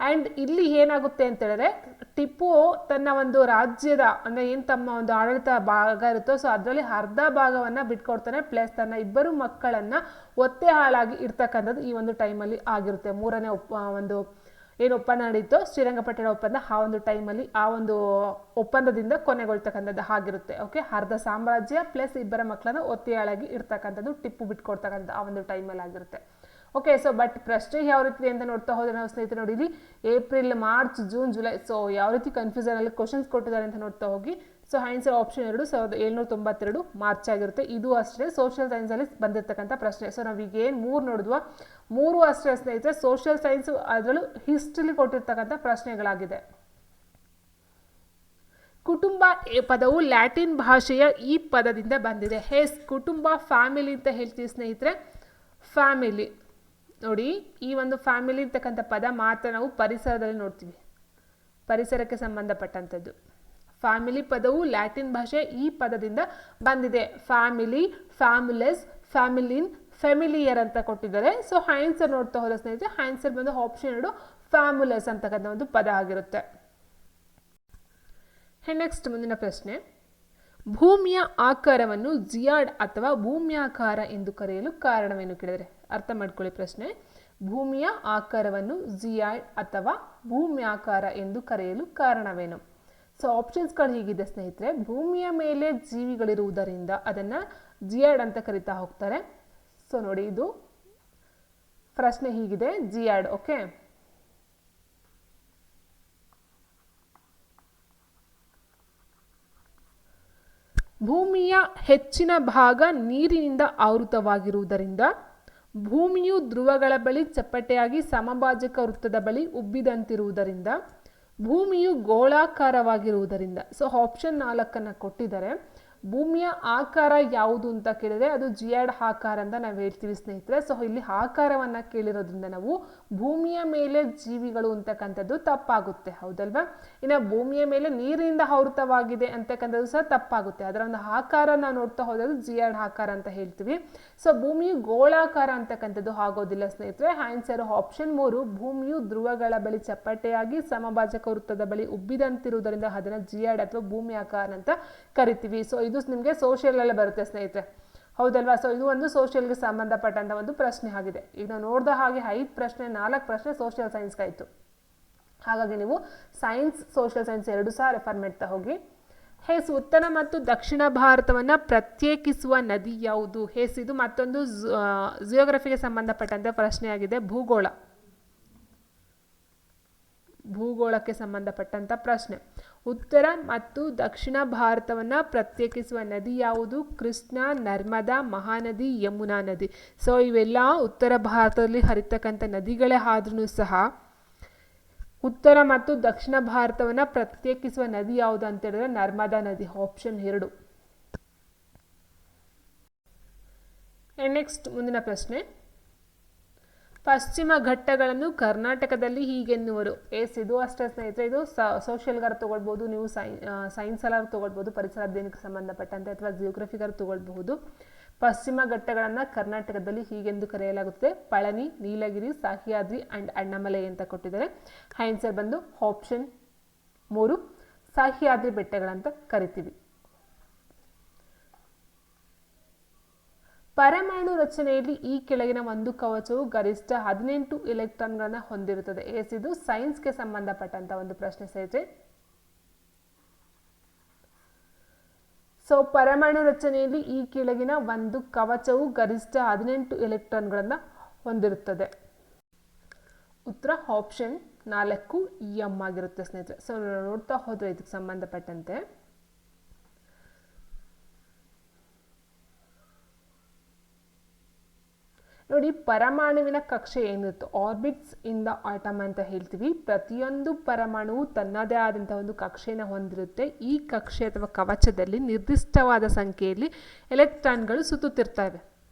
ಆ್ಯಂಡ್ ಇಲ್ಲಿ ಏನಾಗುತ್ತೆ ಅಂತ ಹೇಳಿದ್ರೆ ಟಿಪ್ಪು ತನ್ನ ಒಂದು ರಾಜ್ಯದ ಅಂದರೆ ಏನು ತಮ್ಮ ಒಂದು ಆಡಳಿತ ಭಾಗ ಇರುತ್ತೋ ಸೊ ಅದರಲ್ಲಿ ಅರ್ಧ ಭಾಗವನ್ನು ಬಿಟ್ಕೊಡ್ತಾನೆ. ಪ್ಲಸ್ ತನ್ನ ಇಬ್ಬರು ಮಕ್ಕಳನ್ನು ಒತ್ತೆ ಹಾಳಾಗಿ ಇರ್ತಕ್ಕಂಥದ್ದು ಈ ಒಂದು ಟೈಮಲ್ಲಿ ಆಗಿರುತ್ತೆ. ಮೂರನೇ ಒಂದು ಏನು ಒಪ್ಪಂದ ನಡೀತೋ ಶ್ರೀರಂಗಪಟ್ಟಣ ಒಪ್ಪಂದ ಆ ಒಂದು ಟೈಮಲ್ಲಿ ಆ ಒಂದು ಒಪ್ಪಂದದಿಂದ ಕೊನೆಗೊಳ್ತಕ್ಕಂಥದ್ದು ಆಗಿರುತ್ತೆ. ಓಕೆ, ಅರ್ಧ ಸಾಮ್ರಾಜ್ಯ ಪ್ಲಸ್ ಇಬ್ಬರ ಮಕ್ಕಳನ್ನು ಒತ್ತೆ ಹಾಳಾಗಿ ಇರ್ತಕ್ಕಂಥದ್ದು ಟಿಪ್ಪು ಬಿಟ್ಕೊಡ್ತಕ್ಕಂಥದ್ದು ಆ ಒಂದು ಟೈಮಲ್ಲಿ ಆಗಿರುತ್ತೆ. ಓಕೆ, ಸೊ ಬಟ್ ಪ್ರಶ್ನೆ ಯಾವ ರೀತಿ ಅಂತ ನೋಡ್ತಾ ಹೋದ್ರೆ ನಾವು ಸ್ನೇಹಿತರೆ ನೋಡಿ ಇಲ್ಲಿ April, March, June, July, so ಯಾವ ರೀತಿ ಕನ್ಫ್ಯೂಷನಲ್ಲಿ ಕ್ವಶನ್ಸ್ ಕೊಟ್ಟಿದ್ದಾರೆ ಅಂತ ನೋಡ್ತಾ ಹೋಗಿ. ಸೊ ಆನ್ಸರ್ ಆಪ್ಷನ್ 2 1792 ಮಾರ್ಚ್ ಆಗಿರುತ್ತೆ. ಇದು ಅಷ್ಟೇ ಸೋಷಿಯಲ್ ಸೈನ್ಸಲ್ಲಿ ಬಂದಿರತಕ್ಕಂಥ ಪ್ರಶ್ನೆ. ಸೊ ನಾವೀಗ ಏನು 3 ನೋಡಿದ್ವಾ, 3 ಅಷ್ಟೇ ಸ್ನೇಹಿತರೆ ಸೋಷಿಯಲ್ ಸೈನ್ಸ್ ಅದರಲ್ಲೂ ಹಿಸ್ಟ್ರಿಲಿ ಕೊಟ್ಟಿರ್ತಕ್ಕಂಥ ಪ್ರಶ್ನೆಗಳಾಗಿದೆ. ಕುಟುಂಬ ಪದವು ಲ್ಯಾಟಿನ್ ಭಾಷೆಯ ಈ ಪದದಿಂದ ಬಂದಿದೆ. ಹೇಸ್ ಕುಟುಂಬ ಫ್ಯಾಮಿಲಿ ಅಂತ ಹೇಳ್ತೀವಿ ಸ್ನೇಹಿತರೆ. ಫ್ಯಾಮಿಲಿ ನೋಡಿ, ಈ ಒಂದು ಫ್ಯಾಮಿಲಿ ಅಂತಕ್ಕಂಥ ಪದ ಮಾತ್ರ ನಾವು ಪರಿಸರದಲ್ಲಿ ನೋಡ್ತೀವಿ, ಪರಿಸರಕ್ಕೆ ಸಂಬಂಧಪಟ್ಟಂಥದ್ದು. ಫ್ಯಾಮಿಲಿ ಪದವು ಲ್ಯಾಟಿನ್ ಭಾಷೆ ಈ ಪದದಿಂದ ಬಂದಿದೆ. ಫ್ಯಾಮಿಲಿ, ಫ್ಯಾಮಿಲೆಸ್, ಫ್ಯಾಮಿಲಿನ್, ಫೆಮಿಲಿಯರ್ ಅಂತ ಕೊಟ್ಟಿದ್ದಾರೆ. ಸೊ ಆನ್ಸರ್ ನೋಡ್ತಾ ಹೋದ ಸ್ನೇಹಿತರೆ ಆನ್ಸರ್ ಬಂದು ಆಪ್ಷನ್ 2 ಫ್ಯಾಮುಲಸ್ ಅಂತಕ್ಕಂಥ ಒಂದು ಪದ ಆಗಿರುತ್ತೆ. ನೆಕ್ಸ್ಟ್ ಮುಂದಿನ ಪ್ರಶ್ನೆ, ಭೂಮಿಯ ಆಕಾರವನ್ನು ಜಿಯಾಡ್ ಅಥವಾ ಭೂಮ್ಯಾಕಾರ ಎಂದು ಕರೆಯಲು ಕಾರಣವೇನು ಕೇಳಿದರೆ ಅರ್ಥ ಮಾಡ್ಕೊಳ್ಳಿ ಪ್ರಶ್ನೆ. ಭೂಮಿಯ ಆಕಾರವನ್ನು ಜಿಯಾಡ್ ಅಥವಾ ಭೂಮ್ಯಾಕಾರ ಎಂದು ಕರೆಯಲು ಕಾರಣವೇನು? ಸೊ ಆಪ್ಷನ್ಸ್ಗಳು ಹೀಗಿದೆ ಸ್ನೇಹಿತರೆ. ಭೂಮಿಯ ಮೇಲೆ ಜೀವಿಗಳಿರುವುದರಿಂದ ಅದನ್ನು ಜಿಯಾಡ್ ಅಂತ ಕರಿತಾ ಹೋಗ್ತಾರೆ. ಸೊ ನೋಡಿ, ಇದು ಪ್ರಶ್ನೆ ಹೀಗಿದೆ, ಜಿಯಾಡ್. ಓಕೆ, ಭೂಮಿಯ ಹೆಚ್ಚಿನ ಭಾಗ ನೀರಿನಿಂದ ಆವೃತವಾಗಿರುವುದರಿಂದ, ಭೂಮಿಯು ಧ್ರುವಗಳ ಬಳಿ ಚಪ್ಪಟೆಯಾಗಿ ಸಮಭಾಜಕ ವೃತ್ತದ ಬಳಿ ಉಬ್ಬಿದಂತಿರುವುದರಿಂದ, ಭೂಮಿಯು ಗೋಳಾಕಾರವಾಗಿರುವುದರಿಂದ. ಸೊ ಆಪ್ಷನ್ 4 ಕೊಟ್ಟಿದ್ದಾರೆ. ಭೂಮಿಯ ಆಕಾರ ಯಾವುದು ಅಂತ ಕೇಳಿದ್ರೆ ಅದು ಜಿಯಾಡ್ ಆಕಾರ ಅಂತ ನಾವು ಹೇಳ್ತೀವಿ ಸ್ನೇಹಿತರೆ. ಸೊ ಇಲ್ಲಿ ಆಕಾರವನ್ನು ಕೇಳಿರೋದ್ರಿಂದ ನಾವು ಭೂಮಿಯ ಮೇಲೆ ಜೀವಿಗಳು ಅಂತಕ್ಕಂಥದ್ದು ತಪ್ಪಾಗುತ್ತೆ, ಹೌದಲ್ವಾ? ಇನ್ನು ಭೂಮಿಯ ಮೇಲೆ ನೀರಿನಿಂದ ಆವೃತವಾಗಿದೆ ಅಂತಕ್ಕಂಥದ್ದು ಸಹ ತಪ್ಪಾಗುತ್ತೆ. ಅದರ ಒಂದು ಆಕಾರ ನಾವು ನೋಡ್ತಾ ಹೋದ್ರೆ ಜಿಯಾಡ್ ಆಕಾರ ಅಂತ ಹೇಳ್ತೀವಿ. ಸೊ ಭೂಮಿಯು ಗೋಳಾಕಾರ ಅಂತಕ್ಕಂಥದ್ದು ಆಗೋದಿಲ್ಲ ಸ್ನೇಹಿತರೆ. ಆನ್ಸರ್ ಆಪ್ಷನ್ 3, ಭೂಮಿಯು ಧ್ರುವಗಳ ಬಳಿ ಚಪ್ಪಟೆಯಾಗಿ ಸಮಭಾಜಕ ವೃತ್ತದ ಬಳಿ ಉಬ್ಬಿದಂತಿರುವುದರಿಂದ ಅದನ್ನು ಜಿಯಾಡ್ ಅಥವಾ ಭೂಮಿ ಆಕಾರ ಅಂತ ಕರಿತೀವಿ. ಸೊ ಇದು ನಿಮಗೆ ಸೋಷಿಯಲ್ ಅಲ್ಲೇ ಬರುತ್ತೆ ಸ್ನೇಹಿತರೆ, ಹೌದಲ್ವಾ? ಸೊ ಇದು ಒಂದು ಸೋಷಿಯಲ್ಗೆ ಸಂಬಂಧಪಟ್ಟಂತ ಒಂದು ಪ್ರಶ್ನೆ ಆಗಿದೆ. ಈಗ ನಾವು ನೋಡಿದ ಹಾಗೆ 5 ಪ್ರಶ್ನೆ 4 ಪ್ರಶ್ನೆ ಸೋಷಿಯಲ್ ಸೈನ್ಸ್ಗಾಯಿತು. ಹಾಗಾಗಿ ನೀವು ಸೈನ್ಸ್, ಸೋಷಿಯಲ್ ಸೈನ್ಸ್ 2 ಸಹ ರೆಫರ್ ಮಾಡ್ತಾ ಹೋಗಿ. ಹೇಸ್ ಉತ್ತರ ಮತ್ತು ದಕ್ಷಿಣ ಭಾರತವನ್ನು ಪ್ರತ್ಯೇಕಿಸುವ ನದಿ ಯಾವುದು? ಹೇಸ್ ಇದು ಮತ್ತೊಂದು ಜಿಯೋಗ್ರಫಿಗೆ ಸಂಬಂಧಪಟ್ಟಂತೆ ಪ್ರಶ್ನೆಯಾಗಿದೆ. ಭೂಗೋಳಕ್ಕೆ ಸಂಬಂಧಪಟ್ಟಂತ ಪ್ರಶ್ನೆ. ಉತ್ತರ ಮತ್ತು ದಕ್ಷಿಣ ಭಾರತವನ್ನು ಪ್ರತ್ಯೇಕಿಸುವ ನದಿ ಯಾವುದು? ಕೃಷ್ಣ, ನರ್ಮದಾ, ಮಹಾನದಿ, ಯಮುನಾ ನದಿ. ಸೊ ಇವೆಲ್ಲ ಉತ್ತರ ಭಾರತದಲ್ಲಿ ಹರಿತಕ್ಕಂಥ ನದಿಗಳೇ ಆದ್ರೂ ಸಹ ಉತ್ತರ ಮತ್ತು ದಕ್ಷಿಣ ಭಾರತವನ್ನು ಪ್ರತ್ಯೇಕಿಸುವ ನದಿ ಯಾವುದು ಅಂತ ಹೇಳಿದ್ರೆ ನರ್ಮದಾ ನದಿ. ಆಪ್ಷನ್ 2. ನೆಕ್ಸ್ಟ್ ಮುಂದಿನ ಪ್ರಶ್ನೆ. ಪಶ್ಚಿಮ ಘಟ್ಟಗಳನ್ನು ಕರ್ನಾಟಕದಲ್ಲಿ ಹೀಗೆನ್ನುವರು. ಇದು ಅಷ್ಟೇ ಸ್ನೇಹಿತರೆ, ಇದು ಸೋಷಿಯಲ್ಗಾರು ತಗೊಳ್ಬೋದು, ನೀವು ಸೈನ್ಸ್ ಎಲ್ಲಾರು ತಗೊಳ್ಬೋದು, ಪರಿಸರ ಅಧ್ಯಯನಕ್ಕೆ ಸಂಬಂಧಪಟ್ಟಂತೆ, ಅಥವಾ ಜಿಯೋಗ್ರಫಿಗಾರು ತಗೊಳ್ಬಹುದು. ಪಶ್ಚಿಮ ಘಟ್ಟಗಳನ್ನು ಕರ್ನಾಟಕದಲ್ಲಿ ಹೀಗೆಂದು ಕರೆಯಲಾಗುತ್ತದೆ. ಪಳನಿ, ನೀಲಗಿರಿ, ಸಹ್ಯಾದ್ರಿ ಅಂಡ್ ಅಣ್ಣಾಮಲೈ ಅಂತ ಕೊಟ್ಟಿದ್ದಾರೆ. ಆನ್ಸರ್ ಬಂದು ಆಪ್ಷನ್ 3 ಸಹ್ಯಾದ್ರಿ ಬೆಟ್ಟಗಳಂತ ಕರಿತೀವಿ. ಪರಮಾಣು ರಚನೆಯಲ್ಲಿ ಈ ಕೆಳಗಿನ ಒಂದು ಕವಚವು ಗರಿಷ್ಠ 18 ಎಲೆಕ್ಟ್ರಾನ್ಗಳನ್ನು ಹೊಂದಿರುತ್ತದೆ. ಇದು ಸೈನ್ಸ್ಗೆ ಸಂಬಂಧಪಟ್ಟಂತ ಒಂದು ಪ್ರಶ್ನೆ ಸ್ನೇಹಿತರೆ. ಸೊ ಪರಮಾಣು ರಚನೆಯಲ್ಲಿ ಈ ಕೆಳಗಿನ ಒಂದು ಕವಚವು ಗರಿಷ್ಠ 18 ಎಲೆಕ್ಟ್ರಾನ್ಗಳನ್ನು ಹೊಂದಿರುತ್ತದೆ. ಉತ್ತರ ಆಪ್ಷನ್ 4 ಎಂ ಆಗಿರುತ್ತೆ ಸ್ನೇಹಿತರೆ. ಸೊ ನೋಡ್ತಾ ಹೋದ್ರೆ ಇದಕ್ಕೆ ಸಂಬಂಧಪಟ್ಟಂತೆ ನೋಡಿ, ಪರಮಾಣುವಿನ ಕಕ್ಷೆ ಏನಿತ್ತು ಆರ್ಬಿಟ್ಸ್ ಇನ್ ದ ಆಟಮ್ ಅಂತ ಹೇಳ್ತೀವಿ. ಪ್ರತಿಯೊಂದು ಪರಮಾಣುವು ತನ್ನದೇ ಆದಂತಹ ಒಂದು ಕಕ್ಷೆಯನ್ನು ಹೊಂದಿರುತ್ತೆ. ಈ ಕಕ್ಷೆ ಅಥವಾ ಕವಚದಲ್ಲಿ ನಿರ್ದಿಷ್ಟವಾದ ಸಂಖ್ಯೆಯಲ್ಲಿ ಎಲೆಕ್ಟ್ರಾನ್ಗಳು ಸುತ್ತುತ್ತಿರ್ತವೆ.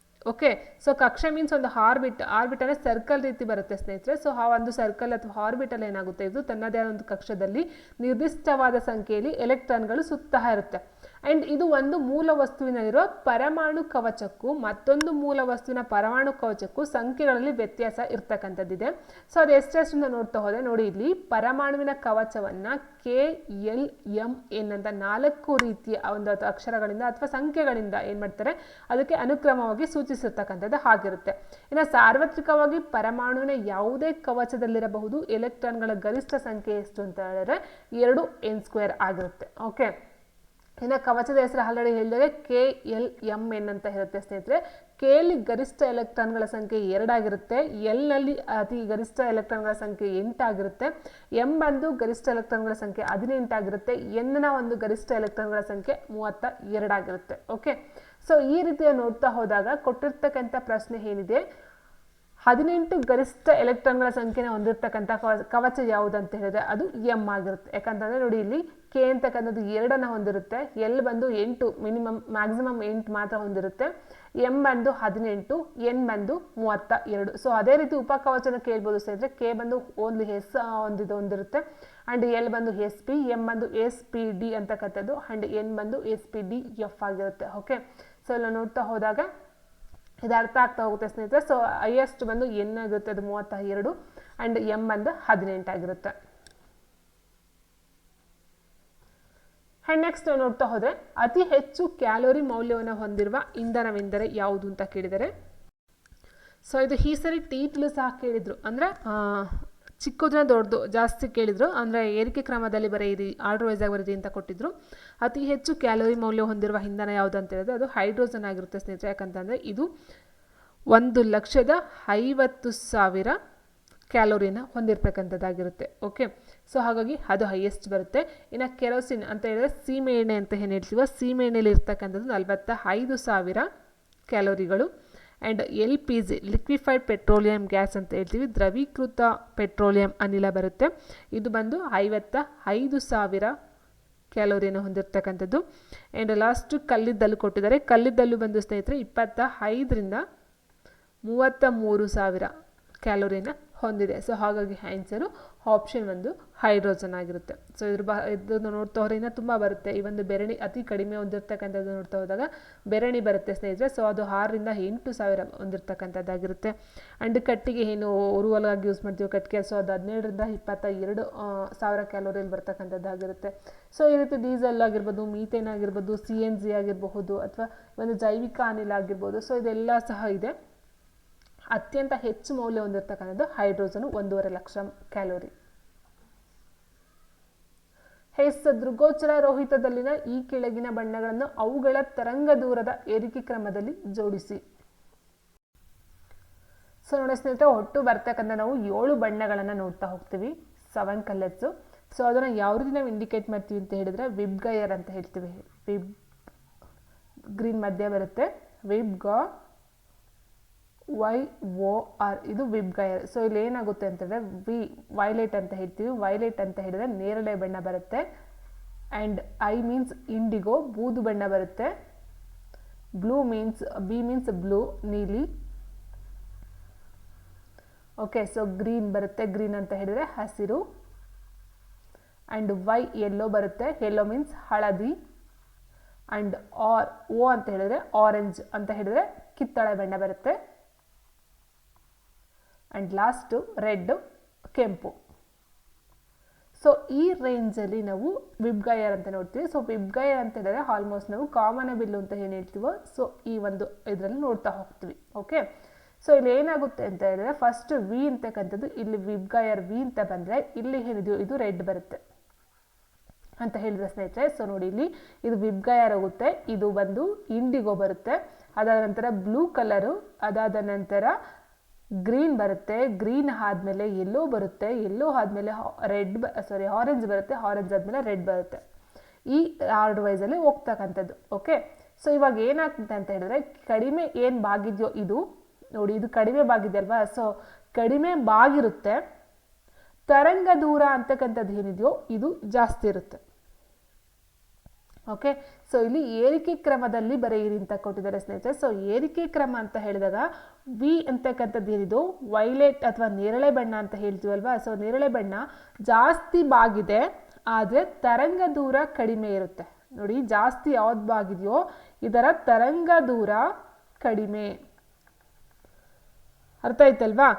ಓಕೆ, ಸೊ ಕಕ್ಷೆ ಮೀನ್ಸ್ ಒಂದು ಆರ್ಬಿಟ್ ಅಂದರೆ ಸರ್ಕಲ್ ರೀತಿ ಬರುತ್ತೆ ಸ್ನೇಹಿತರೆ. ಸೊ ಆ ಒಂದು ಸರ್ಕಲ್ ಅಥವಾ ಆರ್ಬಿಟಲ್ ಏನಾಗುತ್ತೆ, ಇದು ತನ್ನದೇ ಆದ ಒಂದು ಕಕ್ಷದಲ್ಲಿ ನಿರ್ದಿಷ್ಟವಾದ ಸಂಖ್ಯೆಯಲ್ಲಿ ಎಲೆಕ್ಟ್ರಾನ್ಗಳು ಸುತ್ತಾ ಇರುತ್ತೆ. ಆ್ಯಂಡ್ ಇದು ಒಂದು ಮೂಲ ವಸ್ತುವಿನಲ್ಲಿರುವ ಪರಮಾಣು ಕವಚಕ್ಕೂ ಮತ್ತೊಂದು ಮೂಲ ವಸ್ತುವಿನ ಪರಮಾಣು ಕವಚಕ್ಕೂ ಸಂಖ್ಯೆಗಳಲ್ಲಿ ವ್ಯತ್ಯಾಸ ಇರ್ತಕ್ಕಂಥದ್ದಿದೆ. ಸೊ ಅದು ಎಷ್ಟೆಷ್ಟು ನೋಡ್ತಾ ಹೋದರೆ ನೋಡಿ, ಇಲ್ಲಿ ಪರಮಾಣುವಿನ ಕವಚವನ್ನು KLMN ಅಂತ 4 ರೀತಿಯ ಒಂದು ಅಕ್ಷರಗಳಿಂದ ಅಥವಾ ಸಂಖ್ಯೆಗಳಿಂದ ಏನು ಮಾಡ್ತಾರೆ, ಅದಕ್ಕೆ ಅನುಕ್ರಮವಾಗಿ ಸೂಚಿಸಿರ್ತಕ್ಕಂಥದ್ದು ಆಗಿರುತ್ತೆ. ಇನ್ನು ಸಾರ್ವತ್ರಿಕವಾಗಿ ಪರಮಾಣುವಿನ ಯಾವುದೇ ಕವಚದಲ್ಲಿರಬಹುದು ಎಲೆಕ್ಟ್ರಾನ್ಗಳ ಗರಿಷ್ಠ ಸಂಖ್ಯೆ ಎಷ್ಟು ಅಂತ ಹೇಳಿದ್ರೆ 2n² ಆಗಿರುತ್ತೆ. ಓಕೆ, ಇನ್ನು ಕವಚದ ಹೆಸರು ಆಲ್ರೆಡಿ ಹೇಳಿದಾಗ KLMN ಅಂತ ಇರುತ್ತೆ ಸ್ನೇಹಿತರೆ. ಕೆಯಲ್ಲಿ ಗರಿಷ್ಠ ಎಲೆಕ್ಟ್ರಾನ್ಗಳ ಸಂಖ್ಯೆ 2 ಆಗಿರುತ್ತೆ. ಎಲ್ನಲ್ಲಿ ಅತಿ ಗರಿಷ್ಠ ಎಲೆಕ್ಟ್ರಾನ್ಗಳ ಸಂಖ್ಯೆ 8 ಆಗಿರುತ್ತೆ. ಎಂ ಬಂದು ಗರಿಷ್ಠ ಎಲೆಕ್ಟ್ರಾನ್ಗಳ ಸಂಖ್ಯೆ 18 ಆಗಿರುತ್ತೆ. ಎನ್ನ ಒಂದು ಗರಿಷ್ಠ ಎಲೆಕ್ಟ್ರಾನ್ಗಳ ಸಂಖ್ಯೆ 32 ಆಗಿರುತ್ತೆ. ಓಕೆ, ಸೊ ಈ ರೀತಿಯ ನೋಡ್ತಾ ಹೋದಾಗ ಕೊಟ್ಟಿರ್ತಕ್ಕಂಥ ಪ್ರಶ್ನೆ ಏನಿದೆ, 18 ಗರಿಷ್ಠ ಎಲೆಕ್ಟ್ರಾನ್ಗಳ ಸಂಖ್ಯೆನ ಹೊಂದಿರತಕ್ಕಂಥ ಕವಚ ಯಾವುದು ಅಂತ ಹೇಳಿದ್ರೆ ಅದು ಎಂ ಆಗಿರುತ್ತೆ. ಯಾಕಂತಂದ್ರೆ ನೋಡಿ, ಇಲ್ಲಿ ಕೆ ಅಂತಕ್ಕಂಥದ್ದು 2 ಹೊಂದಿರುತ್ತೆ. ಎಲ್ ಬಂದು 8 ಮ್ಯಾಕ್ಸಿಮಮ್ 8 ಮಾತ್ರ ಹೊಂದಿರುತ್ತೆ. ಎಂ ಬಂದು 18, ಎನ್ ಬಂದು 32. ಸೊ ಅದೇ ರೀತಿ ಉಪಕವಚನ ಕೇಳ್ಬೋದು ಸ್ನೇಹಿತರೆ. ಕೆ ಬಂದು ಓನ್ಲಿ ಎಸ್ ಹೊಂದಿರುತ್ತೆ, ಅಂಡ್ ಎಲ್ ಬಂದು SP, ಎಂ ಬಂದು SPD ಅಂತಕ್ಕಂಥದ್ದು, ಅಂಡ್ ಎನ್ ಬಂದು SPDF ಆಗಿರುತ್ತೆ. ಓಕೆ, ಸೊ ಎಲ್ಲ ನೋಡ್ತಾ ಹೋದಾಗ ಇದು ಅರ್ಥ ಆಗ್ತಾ ಹೋಗುತ್ತೆ ಸ್ನೇಹಿತರೆ. ಸೊ ಹೈಯೆಸ್ಟ್ ಬಂದು ಎನ್ ಆಗಿರುತ್ತೆ, ಅದು 32, ಅಂಡ್ ಎಂ ಬಂದು 18 ಆಗಿರುತ್ತೆ. ಅಂಡ್ ನೆಕ್ಸ್ಟ್ ನೋಡ್ತಾ ಹೋದ್ರೆ ಅತಿ ಹೆಚ್ಚು ಕ್ಯಾಲೋರಿ ಮೌಲ್ಯವನ್ನು ಹೊಂದಿರುವ ಇಂಧನವೆಂದರೆ ಯಾವುದು ಅಂತ ಕೇಳಿದರೆ, ಸೊ ಇದು ಈ ಸರಿ ಟೀಟ್ಲು ಸಹ ಕೇಳಿದ್ರು, ಅಂದ್ರೆ ಚಿಕ್ಕದನ್ನ ದೊಡ್ಡದು ಜಾಸ್ತಿ ಕೇಳಿದ್ರು, ಅಂದರೆ ಏರಿಕೆ ಕ್ರಮದಲ್ಲಿ ಬರೆಯಿರಿ, ಆರ್ಡರ್ ವೈಸ್ ಆಗಿ ಬರೀರಿ ಅಂತ ಕೊಟ್ಟಿದ್ರು. ಅತಿ ಹೆಚ್ಚು ಕ್ಯಾಲೋರಿ ಮೌಲ್ಯ ಹೊಂದಿರುವ ಇಂಧನ ಯಾವುದು ಅಂತ ಹೇಳಿದ್ರೆ ಅದು ಹೈಡ್ರೋಜನ್ ಆಗಿರುತ್ತೆ ಸ್ನೇಹಿತರೆ. ಯಾಕಂತಂದರೆ ಇದು 1,50,000 ಕ್ಯಾಲೋರಿನ ಹೊಂದಿರತಕ್ಕಂಥದ್ದಾಗಿರುತ್ತೆ. ಓಕೆ, ಸೊ ಹಾಗಾಗಿ ಅದು ಹೈಯೆಸ್ಟ್ ಬರುತ್ತೆ. ಇನ್ನು ಕೆರೋಸಿನ್ ಅಂತ ಹೇಳಿದ್ರೆ ಸೀಮೆ ಎಣ್ಣೆ ಅಂತ ಏನು ಹೇಳ್ತೀವೋ, ಸೀಮೆ ಎಣ್ಣೆಯಲ್ಲಿ ಇರ್ತಕ್ಕಂಥದ್ದು 45,000 ಕ್ಯಾಲೋರಿಗಳು. And LPG liquefied petroleum gas ಅಂತ ಹೇಳ್ತೀವಿ, ದ್ರವೀಕೃತ ಪೆಟ್ರೋಲಿಯಂ ಅನಿಲ ಬರುತ್ತೆ. ಇದು ಬಂದು 55,000 ಕ್ಯಾಲೋರಿಯನ್ನು ಹೊಂದಿರತಕ್ಕಂಥದ್ದು. ಆ್ಯಂಡ್ ಲಾಸ್ಟ್ ಕಲ್ಲಿದ್ದಲು ಕೊಟ್ಟಿದ್ದಾರೆ. ಕಲ್ಲಿದ್ದಲು ಬಂದು ಸ್ನೇಹಿತರೆ 25ರಿಂದ 33,000 ಕ್ಯಾಲೋರಿಯನ್ನು ಹೊಂದಿದೆ. ಸೊ ಹಾಗಾಗಿ ಆನ್ಸರು ಆಪ್ಷನ್ 1 ಹೈಡ್ರೋಜನ್ ಆಗಿರುತ್ತೆ. ಸೊ ಇದನ್ನು ನೋಡ್ತಾ ಹೋದ್ರೆ ಇನ್ನೂ ತುಂಬ ಬರುತ್ತೆ. ಈ ಒಂದು ಬೆರಣಿ ಅತಿ ಕಡಿಮೆ ಹೊಂದಿರತಕ್ಕಂಥದ್ದು ನೋಡ್ತಾ ಹೋದಾಗ ಬೆರಣಿ ಬರುತ್ತೆ ಸ್ನೇಹಿತರೆ. ಸೊ ಅದು 6ರಿಂದ 8,000 ಹೊಂದಿರತಕ್ಕಂಥದ್ದಾಗಿರುತ್ತೆ. ಆ್ಯಂಡ್ ಕಟ್ಟಿಗೆ ಏನು ಉರುವಲಾಗಿ ಯೂಸ್ ಮಾಡ್ತೀವಿ ಕಟ್ಟಿಗೆ, ಸೊ ಅದು 17ರಿಂದ 22,000 ಕ್ಯಾಲೋರಿಯಲ್ಲಿ ಬರ್ತಕ್ಕಂಥದ್ದಾಗಿರುತ್ತೆ. ಸೊ ಈ ರೀತಿ ಡೀಸೆಲ್ ಆಗಿರ್ಬೋದು, ಮೀಥೇನ್ ಆಗಿರ್ಬೋದು, CNG ಆಗಿರಬಹುದು, ಅಥವಾ ಒಂದು ಜೈವಿಕ ಅನಿಲ ಆಗಿರ್ಬೋದು. ಸೊ ಇದೆಲ್ಲ ಸಹ ಇದೆ. ಅತ್ಯಂತ ಹೆಚ್ಚು ಮೌಲ್ಯ ಹೊಂದಿರತಕ್ಕಂಥದ್ದು ಹೈಡ್ರೋಜನ್, 1,50,000 ಕ್ಯಾಲೋರಿ. ಎಸ್ ದೃಗ್ಗೋಚರ ರೋಹಿತದಲ್ಲಿನ ಈ ಕೆಳಗಿನ ಬಣ್ಣಗಳನ್ನು ಅವುಗಳ ತರಂಗ ದೂರದ ಏರಿಕೆ ಕ್ರಮದಲ್ಲಿ ಜೋಡಿಸಿ. ಸೊ ನೋಡಿ ಸ್ನೇಹಿತರೆ, ಒಟ್ಟು ಬರ್ತಕ್ಕಂಥ ನಾವು 7 ಬಣ್ಣಗಳನ್ನು ನೋಡ್ತಾ ಹೋಗ್ತೀವಿ, 7 ಕಲರ್ಸು. ಸೊ ಅದನ್ನು ಯಾವ ರೀತಿ ನಾವು ಇಂಡಿಕೇಟ್ ಮಾಡ್ತೀವಿ ಅಂತ ಹೇಳಿದ್ರೆ ವಿಬ್ಗಯರ್ ಅಂತ ಹೇಳ್ತೀವಿ. ವಿಬ್ ಗ್ರೀನ್ ಮಧ್ಯೆ ಬರುತ್ತೆ, ವಿಬ್ಗ YOR, ಇದು ವಿಬ್ಗಯರ್. ಸೊ ಇಲ್ಲಿ ಏನಾಗುತ್ತೆ ಅಂತಂದರೆ ವೈಲೆಟ್ ಅಂತ ಹೇಳ್ತೀವಿ. ವೈಲೆಟ್ ಅಂತ ಹೇಳಿದ್ರೆ ನೇರಳೆ ಬಣ್ಣ ಬರುತ್ತೆ. ಆ್ಯಂಡ್ ಐ ಮೀನ್ಸ್ ಇಂಡಿಗೋ, ಬೂದು ಬಣ್ಣ ಬರುತ್ತೆ. ಬ್ಲೂ ಮೀನ್ಸ್ ಬ್ಲೂ, ನೀಲಿ. ಓಕೆ, ಸೊ ಗ್ರೀನ್ ಬರುತ್ತೆ, ಗ್ರೀನ್ ಅಂತ ಹೇಳಿದರೆ ಹಸಿರು. ಆ್ಯಂಡ್ ಯೆಲ್ಲೋ ಬರುತ್ತೆ, ಯೆಲ್ಲೋ ಮೀನ್ಸ್ ಹಳದಿ. ಆ್ಯಂಡ್ ಓ ಅಂತ ಹೇಳಿದ್ರೆ ಆರೆಂಜ್ ಅಂತ ಹೇಳಿದ್ರೆ ಕಿತ್ತಳೆ ಬಣ್ಣ ಬರುತ್ತೆ. ಆ್ಯಂಡ್ ಲಾಸ್ಟು ರೆಡ್, ಕೆಂಪು. ಸೊ ಈ ರೇಂಜಲ್ಲಿ ನಾವು ವಿಬ್ಗಯರ್ ಅಂತ ನೋಡ್ತೀವಿ. ಸೊ ವಿಬ್ಗಯರ್ ಅಂತ ಹೇಳಿದ್ರೆ ಆಲ್ಮೋಸ್ಟ್ ನಾವು ಕಾಮನಬಿಲ್ಲು ಅಂತ ಏನು ಹೇಳ್ತೀವೋ ಸೊ ಈ ಒಂದು ಇದರಲ್ಲಿ ನೋಡ್ತಾ ಹೋಗ್ತೀವಿ. ಓಕೆ, ಸೊ ಇಲ್ಲಿ ಏನಾಗುತ್ತೆ ಅಂತ ಹೇಳಿದ್ರೆ ಫಸ್ಟ್ ವಿ ಅಂತಕ್ಕಂಥದ್ದು ಇಲ್ಲಿ ವಿಬ್ಗಯರ್ ವಿ ಅಂತ ಬಂದರೆ ಇಲ್ಲಿ ಏನಿದೆಯೋ ಇದು ರೆಡ್ ಬರುತ್ತೆ ಅಂತ ಹೇಳಿದ್ರೆ ಸ್ನೇಹಿತರೆ. ಸೊ ನೋಡಿ ಇಲ್ಲಿ ಇದು ವಿಬ್ಗಯರ್ ಹೋಗುತ್ತೆ, ಇದು ಬಂದು ಇಂಡಿಗೋ ಬರುತ್ತೆ, ಅದಾದ ನಂತರ ಬ್ಲೂ ಕಲರು, ಅದಾದ ನಂತರ ಗ್ರೀನ್ ಬರುತ್ತೆ, ಗ್ರೀನ್ ಆದಮೇಲೆ ಯೆಲ್ಲೋ ಬರುತ್ತೆ, ಯೆಲ್ಲೋ ಆದಮೇಲೆ ಆರೆಂಜ್ ಬರುತ್ತೆ, ಆರೆಂಜ್ ಆದಮೇಲೆ ರೆಡ್ ಬರುತ್ತೆ. ಈ ಆರ್ಡರ್ ವೈಸಲ್ಲಿ ಹೋಗ್ತಕ್ಕಂಥದ್ದು. ಓಕೆ, ಸೊ ಇವಾಗ ಏನಾಗ್ತದೆ ಅಂತ ಹೇಳಿದ್ರೆ ಕಡಿಮೆ ಏನು ಬಾಗಿದೆಯೋ ಇದು ನೋಡಿ, ಇದು ಕಡಿಮೆ ಬಾಗಿದೆ ಅಲ್ವಾ. ಸೊ ಕಡಿಮೆ ಬಾಗಿರುತ್ತೆ, ತರಂಗ ದೂರ ಅಂತಕ್ಕಂಥದ್ದು ಏನಿದೆಯೋ ಇದು ಜಾಸ್ತಿ ಇರುತ್ತೆ. ಓಕೆ, ಸೊ ಇಲ್ಲಿ ಏರಿಕೆ ಕ್ರಮದಲ್ಲಿ ಬರೆಯಿರಿ ಅಂತ ಕೊಟ್ಟಿದ್ದಾರೆ ಸ್ನೇಹಿತರೆ. ಸೊ ಏರಿಕೆ ಕ್ರಮ ಅಂತ ಹೇಳಿದಾಗ ವಿ ಅಂತಕ್ಕಂಥದ್ದು ಏನಿದು ವೈಲೆಟ್ ಅಥವಾ ನೇರಳೆ ಬಣ್ಣ ಅಂತ ಹೇಳ್ತೀವಲ್ವಾ. ಸೊ ನೇರಳೆ ಬಣ್ಣ ಜಾಸ್ತಿ ಬಾಗಿದೆ, ಆದರೆ ತರಂಗ ದೂರ ಕಡಿಮೆ ಇರುತ್ತೆ. ನೋಡಿ, ಜಾಸ್ತಿ ಯಾವ್ದು ಬಾಗಿದೆಯೋ ಇದರ ತರಂಗ ದೂರ ಕಡಿಮೆ. ಅರ್ಥ ಆಯ್ತಲ್ವಾ?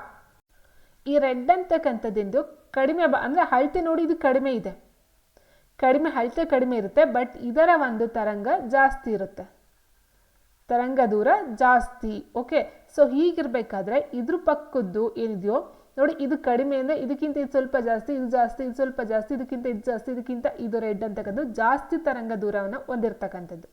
ಈ ರೆಡ್ ಅಂತಕ್ಕಂಥದ್ದು ಕಡಿಮೆ ಅಂದರೆ ಅಳತೆ ನೋಡಿ, ಇದು ಕಡಿಮೆ ಇದೆ, ಅಳತೆ ಕಡಿಮೆ ಇರುತ್ತೆ, ಬಟ್ ಇದರ ಒಂದು ತರಂಗ ಜಾಸ್ತಿ ಇರುತ್ತೆ, ತರಂಗ ದೂರ ಜಾಸ್ತಿ. ಓಕೆ, ಸೊ ಹೀಗಿರಬೇಕಾದ್ರೆ ಇದ್ರ ಪಕ್ಕದ್ದು ಏನಿದೆಯೋ ನೋಡಿ, ಇದು ಕಡಿಮೆ ಅಂದರೆ ಇದಕ್ಕಿಂತ ಇದು ಸ್ವಲ್ಪ ಜಾಸ್ತಿ, ಇದು ಜಾಸ್ತಿ, ಇದು ಸ್ವಲ್ಪ ಜಾಸ್ತಿ, ಇದಕ್ಕಿಂತ ಇದು ಜಾಸ್ತಿ, ಇದಕ್ಕಿಂತ ಇದು ರೆಡ್ ಅಂತಕ್ಕಂಥದ್ದು ಜಾಸ್ತಿ ತರಂಗ ದೂರವನ್ನು ಹೊಂದಿರತಕ್ಕಂಥದ್ದು.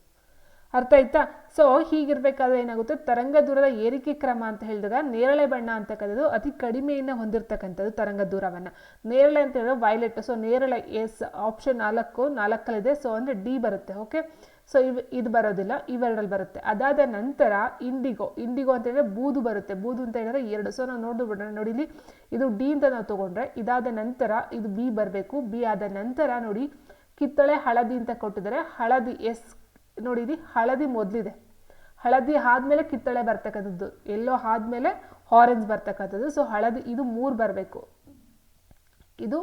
ಅರ್ಥ ಆಯ್ತಾ? ಸೊ ಹೀಗಿರಬೇಕಾದ್ರೆ ಏನಾಗುತ್ತೆ, ತರಂಗ ದೂರದ ಏರಿಕೆ ಕ್ರಮ ಅಂತ ಹೇಳಿದಾಗ ನೇರಳೆ ಬಣ್ಣ ಅಂತಕ್ಕಂಥದ್ದು ಅತಿ ಕಡಿಮೆಯನ್ನು ಹೊಂದಿರತಕ್ಕಂಥದ್ದು ತರಂಗ ದೂರವನ್ನು. ನೇರಳೆ ಅಂತ ಹೇಳಿದ್ರೆ ವೈಲೆಟ್. ಸೊ ನೇರಳೆ ಎಸ್ ಆಪ್ಷನ್ 4 ಸೊ ಅಂದರೆ ಡಿ ಬರುತ್ತೆ. ಓಕೆ, ಸೊ ಇದು ಬರೋದಿಲ್ಲ, ಇವೆರಡಲ್ಲಿ ಬರುತ್ತೆ. ಅದಾದ ನಂತರ ಇಂಡಿಗೋ ಅಂತ ಹೇಳಿದ್ರೆ ಬೂದು ಬರುತ್ತೆ. ಬೂದು ಅಂತ ಹೇಳಿದ್ರೆ 2. ಸೊ ನಾವು ನೋಡ್ಬಿಡೋಣ. ನೋಡಿ ಇಲ್ಲಿ ಇದು ಡಿ ಅಂತ ನಾವು ತೊಗೊಂಡ್ರೆ ಇದಾದ ನಂತರ ಇದು ಬಿ ಬರಬೇಕು. ಬಿ ಆದ ನಂತರ ನೋಡಿ ಕಿತ್ತಳೆ ಹಳದಿ ಅಂತ ಕೊಟ್ಟಿದ್ದಾರೆ. ಹಳದಿ ಎಸ್ ನೋಡಿ, ಇಲ್ಲಿ ಹಳದಿ ಮೊದಲಿದೆ, ಹಳದಿ ಆದಮೇಲೆ ಕಿತ್ತಳೆ ಬರ್ತಕ್ಕಂಥದ್ದು, ಎಲ್ಲೋ ಆದಮೇಲೆ ಆರೆಂಜ್ ಬರ್ತಕ್ಕಂಥದ್ದು. ಸೊ ಹಳದಿ ಇದು 3 ಬರಬೇಕು. ಇದು